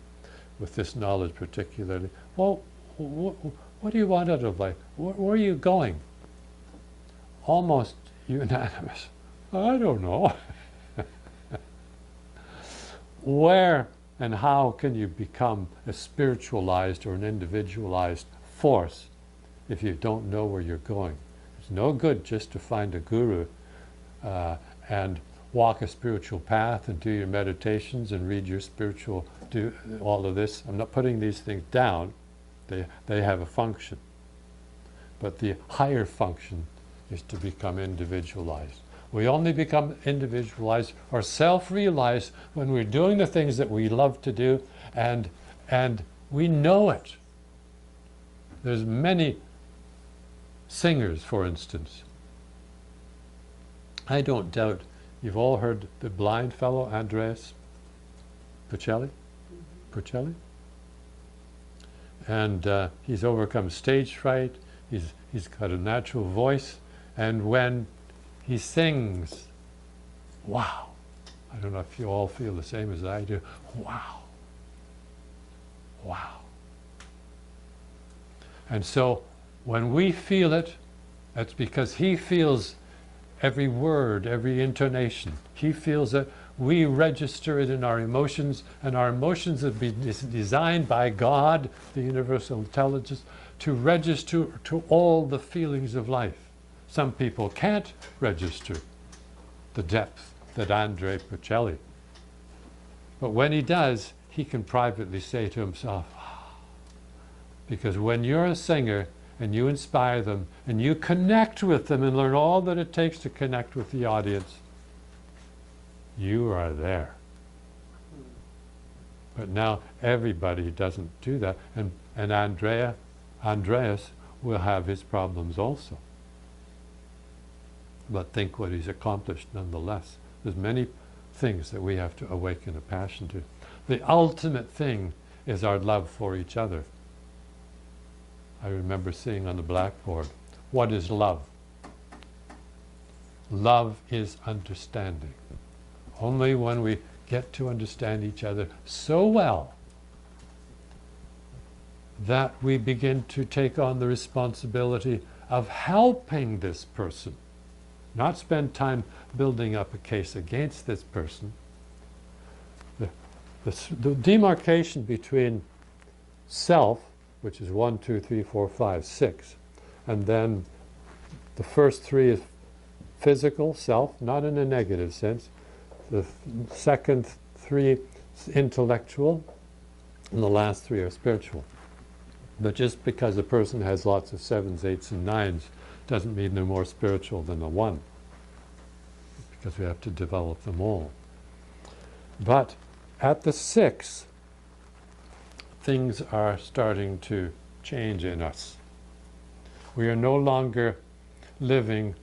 with this knowledge particularly, well, what do you want out of life? Where are you going? Almost unanimous. I don't know. Where and how can you become a spiritualized or an individualized force if you don't know where you're going? It's no good just to find a guru and walk a spiritual path and do your meditations and read your spiritual, do all of this. I'm not putting these things down. They have a function. But the higher function is to become individualized. We only become individualized or self-realized when we're doing the things that we love to do and we know it. There's many singers, for instance. I don't doubt you've all heard the blind fellow, Andreas Bocelli? Bocelli? And he's overcome stage fright. He's got a natural voice. And when he sings, wow. I don't know if you all feel the same as I do. Wow. Wow. And so when we feel it, that's because he feels every word, every intonation. He feels it. We register it in our emotions, and our emotions have been designed by God, the universal intelligence, to register to all the feelings of life. Some people can't register the depth that Andre Bocelli. But when he does, he can privately say to himself, because when you're a singer and you inspire them and you connect with them and learn all that it takes to connect with the audience, you are there. But now everybody doesn't do that, and Andreas will have his problems also. But think what he's accomplished nonetheless. There's many things that we have to awaken a passion to. The ultimate thing is our love for each other. I remember seeing on the blackboard, what is love? Love is understanding. Only when we get to understand each other so well that we begin to take on the responsibility of helping this person. Not spend time building up a case against this person. The demarcation between self, which is 1, 2, 3, 4, 5, 6, and then the first 3 is physical self, not in a negative sense. The second 3 is intellectual, and the last 3 are spiritual. But just because a person has lots of 7s, 8s, and 9s doesn't mean they're more spiritual than a 1, because we have to develop them all. But at the 6, things are starting to change in us. We are no longer living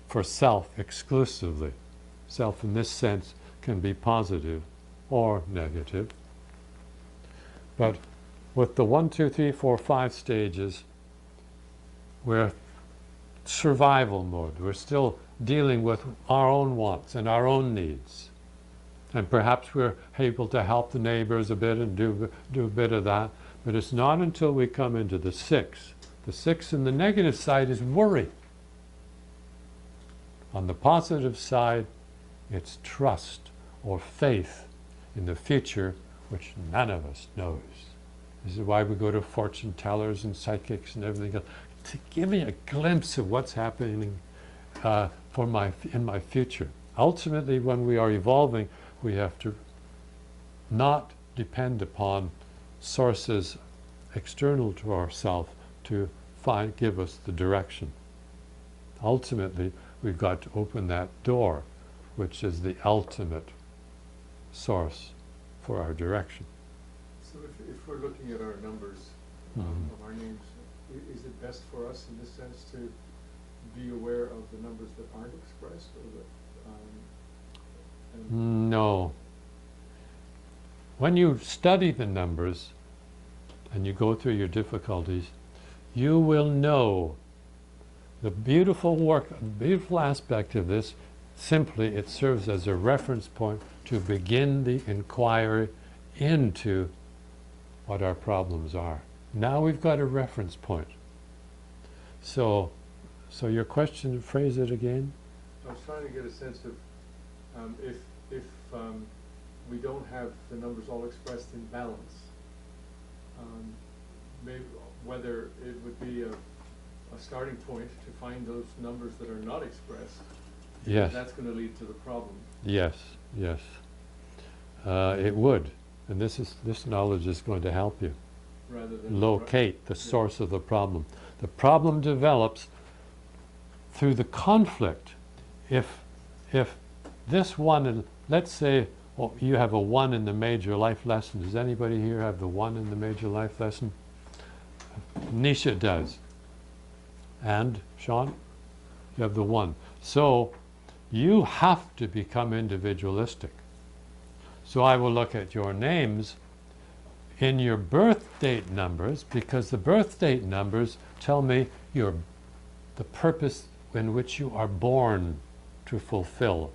for self exclusively. Self in this sense can be positive or negative. But with the 1, 2, 3, 4, 5 stages, we're survival mode. We're still dealing with our own wants and our own needs. And perhaps we're able to help the neighbors a bit and do a bit of that. But it's not until we come into the 6. The 6 in the negative side is worry. On the positive side, it's trust or faith in the future, which none of us knows. This is why we go to fortune tellers and psychics and everything else, to give me a glimpse of what's happening in my future. Ultimately, when we are evolving, we have to not depend upon sources external to ourselves to give us the direction. Ultimately, we've got to open that door, which is the ultimate source for our direction. So if we're looking at our numbers of our names, is it best for us in this sense to be aware of the numbers that aren't expressed, or that? No. When you study the numbers and you go through your difficulties, you will know the beautiful aspect of this. Simply, it serves as a reference point to begin the inquiry into what our problems are. Now we've got a reference point. So your question, phrase it again? I was trying to get a sense of if we don't have the numbers all expressed in balance, maybe whether it would be a starting point to find those numbers that are not expressed. Yes. That's going to lead to the problem. Yes, yes. It would. And this knowledge is going to help you Rather than locate the source of the problem. The problem develops through the conflict. If this one, let's say you have a 1 in the major life lesson. Does anybody here have the 1 in the major life lesson? Nisha does. And Sean? You have the 1. So you have to become individualistic. So I will look at your names in your birth date numbers, because the birth date numbers tell me the purpose in which you are born to fulfill,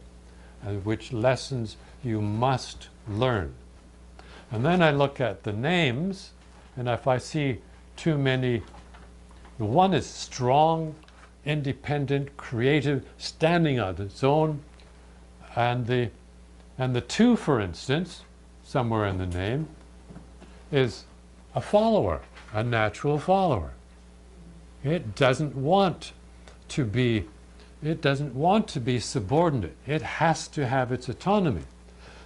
and which lessons you must learn. And then I look at the names, and if I see too many, the 1 is strong, independent, creative, standing on its own, and the 2, for instance, somewhere in the name, is a follower, a natural follower. It doesn't want to be subordinate. It has to have its autonomy.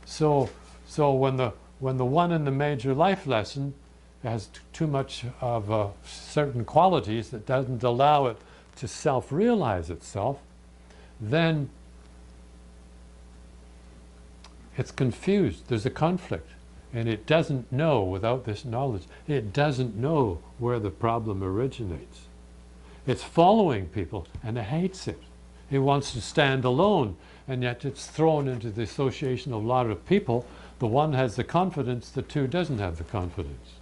So when the 1 in the major life lesson has too much of certain qualities that doesn't allow it to self-realize itself, then it's confused. There's a conflict. And it doesn't know, without this knowledge, it doesn't know where the problem originates. It's following people, and it hates it. It wants to stand alone, and yet it's thrown into the association of a lot of people. The 1 has the confidence, the 2 doesn't have the confidence.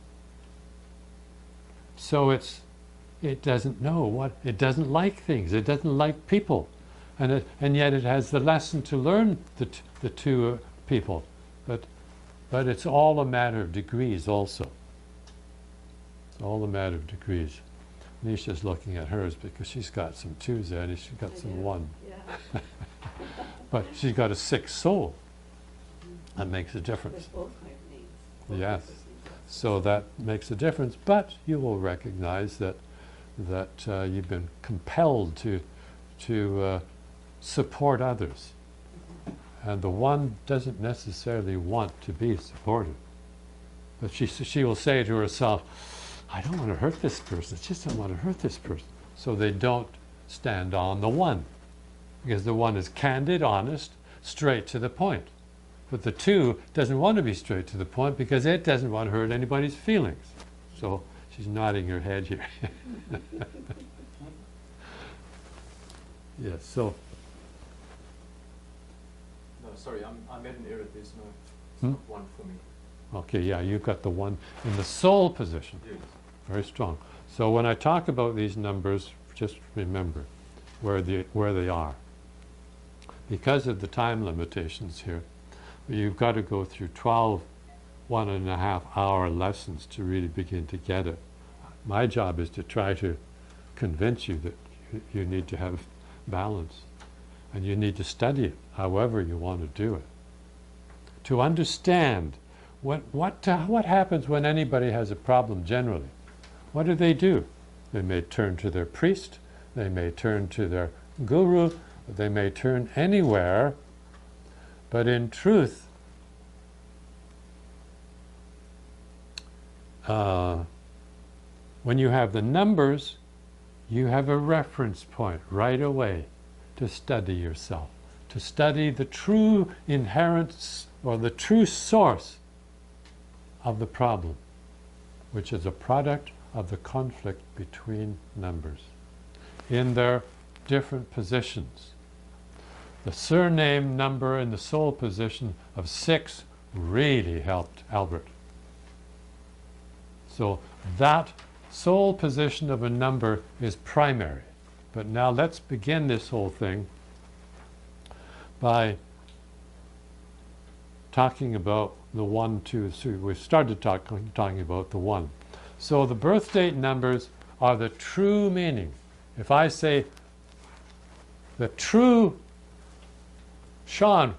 So it doesn't know it doesn't like things, it doesn't like people. And yet it has the lesson to learn the 2 people. But it's all a matter of degrees also. It's all a matter of degrees. Nisha's looking at hers because she's got some 2s there and she's got some 1. Yeah. But she's got a 6 soul. That makes a difference. Both my names. Yes. So that makes a difference. But you will recognize that you've been compelled to support others. And the 1 doesn't necessarily want to be supported. But she will say to herself, I don't want to hurt this person. I just don't want to hurt this person. So they don't stand on the 1. Because the 1 is candid, honest, straight to the point. But the 2 doesn't want to be straight to the point because it doesn't want to hurt anybody's feelings. So she's nodding her head here. Yes, so. No, sorry, I'm at an error. There's no 1 for me. Okay, yeah, you've got the 1 in the soul position. Yes. Very strong. So when I talk about these numbers, just remember, where they are. Because of the time limitations here, you've got to go through 12 1.5-hour lessons to really begin to get it. My job is to try to convince you that you need to have balance, and you need to study it however you want to do it. To understand what happens when anybody has a problem generally. What do? They may turn to their priest, they may turn to their guru, they may turn anywhere, but in truth, when you have the numbers, you have a reference point right away to study yourself, to study the true inherent or the true source of the problem, which is a product of the conflict between numbers in their different positions. The surname number in the soul position of 6 really helped Albert. So that soul position of a number is primary. But now let's begin this whole thing by talking about the 1, 2, 3. We started talking about the 1. So the birth date numbers are the true meaning. If I say the true Sean,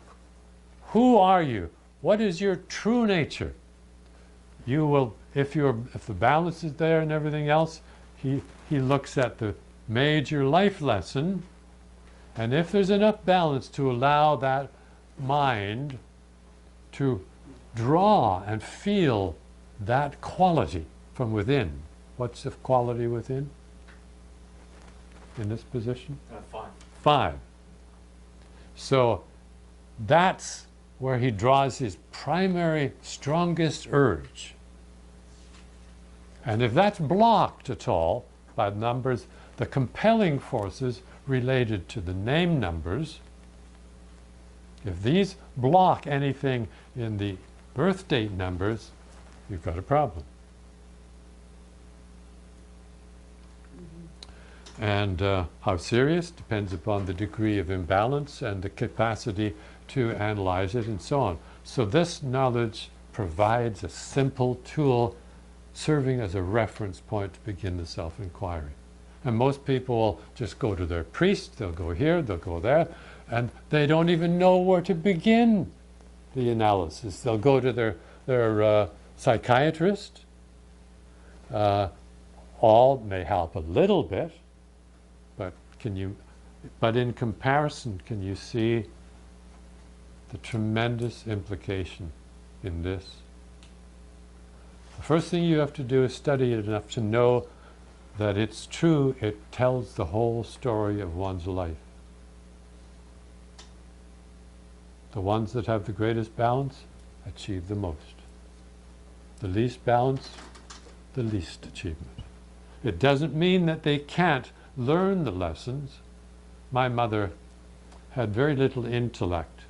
who are you? What is your true nature? You will, if the balance is there and everything else, he looks at the major life lesson, and if there's enough balance to allow that mind to draw and feel that quality from within. What's the quality within in this position? 5. 5. So that's where he draws his primary, strongest urge. And if that's blocked at all by numbers, the compelling forces related to the name numbers, if these block anything in the birth date numbers, you've got a problem. And how serious depends upon the degree of imbalance and the capacity to analyze it and so on. So this knowledge provides a simple tool serving as a reference point to begin the self-inquiry. And most people will just go to their priest, they'll go here, they'll go there, and they don't even know where to begin the analysis. They'll go to their psychiatrist. All may help a little bit, but in comparison, can you see the tremendous implication in this? The first thing you have to do is study it enough to know that it's true, it tells the whole story of one's life. The ones that have the greatest balance achieve the most. The least balance, the least achievement. It doesn't mean that they can't learn the lessons. My mother had very little intellect,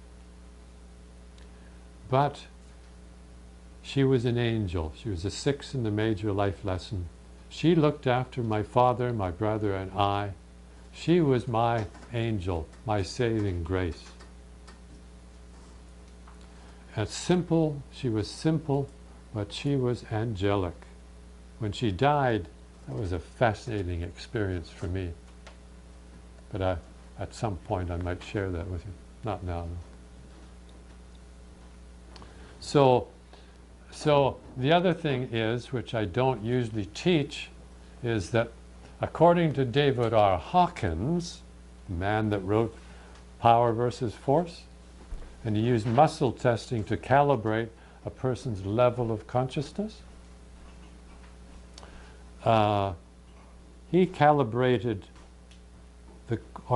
but she was an angel. She was a 6 in the major life lesson. She looked after my father, my brother, and I. She was my angel, my saving grace. And simple, she was simple, but she was angelic. When she died, that was a fascinating experience for me. But at some point I might share that with you. Not now, though. So the other thing is, which I don't usually teach, is that according to David R. Hawkins, the man that wrote Power versus Force, and he used muscle testing to calibrate a person's level of consciousness, he calibrated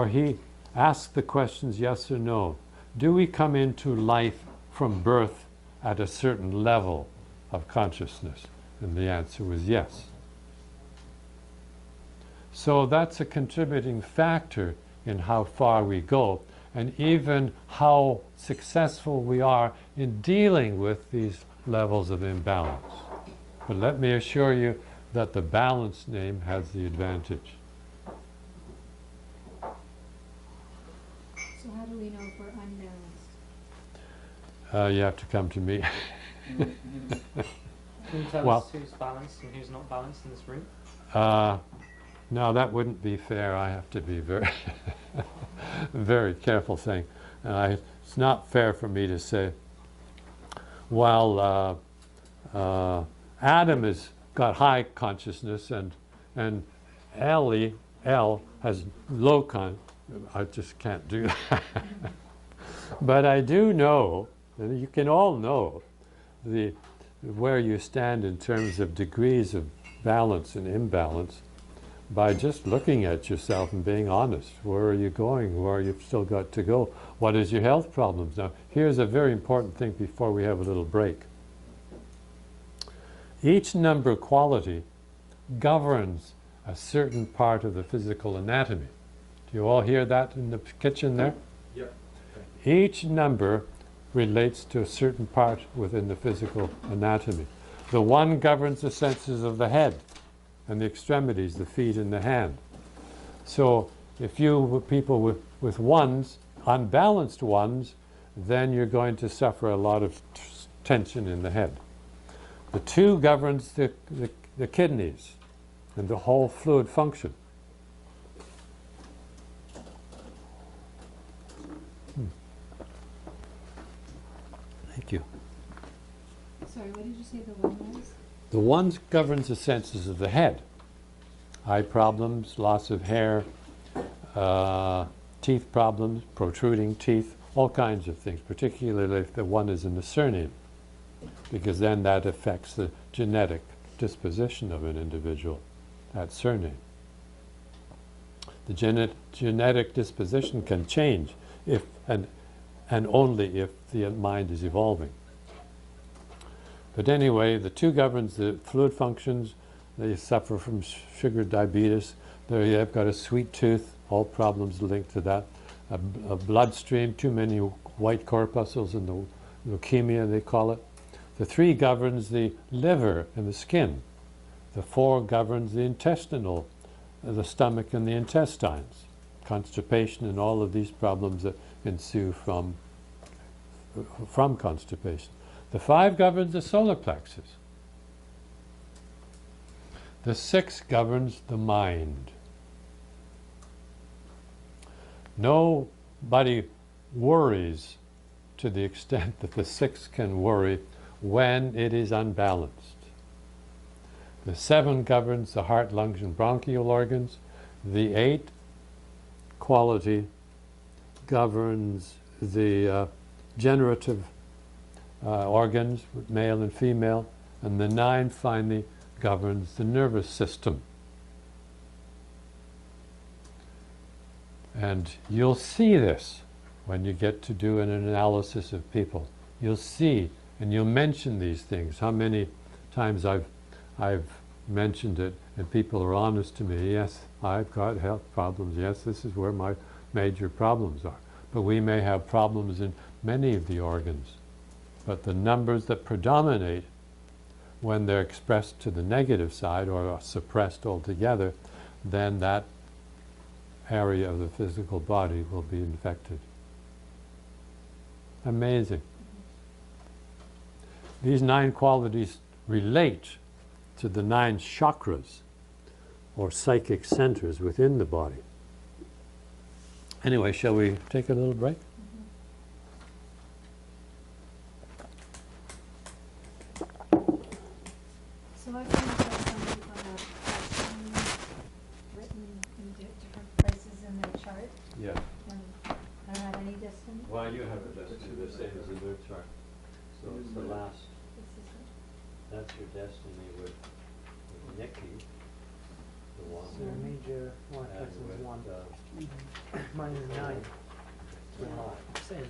he asked the questions yes or no. Do we come into life from birth at a certain level of consciousness? And the answer was yes. So that's a contributing factor in how far we go, and even how successful we are in dealing with these levels of imbalance. But let me assure you that the balance name has the advantage. do we know if we're unbalanced? You have to come to me. Can you tell Well- us who's balanced and who's not balanced in this room? No, that wouldn't be fair. I have to be very, very careful saying. It's not fair for me to say, well, Adam has got high consciousness and L has low I just can't do that. But I do know, and you can all know, where you stand in terms of degrees of balance and imbalance by just looking at yourself and being honest. Where are you going? Where you've still got to go? What is your health problems? Now, here's a very important thing before we have a little break. Each number quality governs a certain part of the physical anatomy. Do you all hear that in the kitchen there? Yep. Each number relates to a certain part within the physical anatomy. The one governs the senses of the head and the extremities, the feet and the hand. So if you people with ones, unbalanced ones, then you're going to suffer a lot of tension in the head. The two governs the kidneys and the whole fluid function. Thank you. Sorry, what did you say the one was? The one governs the senses of the head. Eye problems, loss of hair, teeth problems, protruding teeth, all kinds of things, particularly if the one is in the surname, because then that affects the genetic disposition of an individual, that surname. The genetic disposition can change if and only if the mind is evolving. But anyway, the two governs the fluid functions. They suffer from sugar diabetes. They've got a sweet tooth, all problems linked to that. A bloodstream, too many white corpuscles in the leukemia, they call it. The three governs the liver and the skin. The four governs the intestinal, the stomach and the intestines. Constipation and all of these problems that ensue from constipation. The five governs the solar plexus. The six governs the mind. Nobody worries to the extent that the six can worry when it is unbalanced. The seven governs the heart, lungs, and bronchial organs. The eight quality governs the generative organs, male and female, and the nine finally governs the nervous system. And you'll see this when you get to do an analysis of people. You'll see, and you'll mention these things. How many times I've mentioned it, and people are honest to me. Yes, I've got health problems. Yes, this is where my major problems are. But we may have problems in many of the organs. But the numbers that predominate when they're expressed to the negative side or are suppressed altogether, then that area of the physical body will be infected. Amazing. These nine qualities relate to the nine chakras or psychic centers within the body. Anyway, shall we take a little break? So I've come across somebody on a question written in different places in their chart, Yeah. and I don't have any destiny. Well, you have a destiny the same as in their chart. So it's the last. This is it. That's your destiny with Nikki, the one. So major life and lessons with, 1. Mine is 9. It says.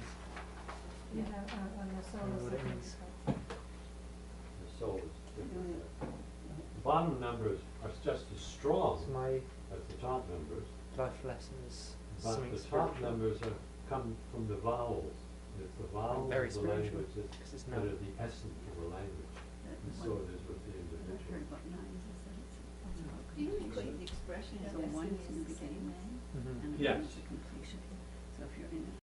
You have on the soul know is what the it thing. means. The soul is different. The bottom numbers are just as strong It's my as the top numbers, life lessons. but Something the top spiritual. numbers come from the vowels. It's the vowels Very of the spiritual, language that 'cause it's that now- are the essence of the language. And so it is with the individual. Do you equate the expression of So one destiny is in as the the same beginning, thing? Mhm. and Yes. another is the completion. So if you're in it.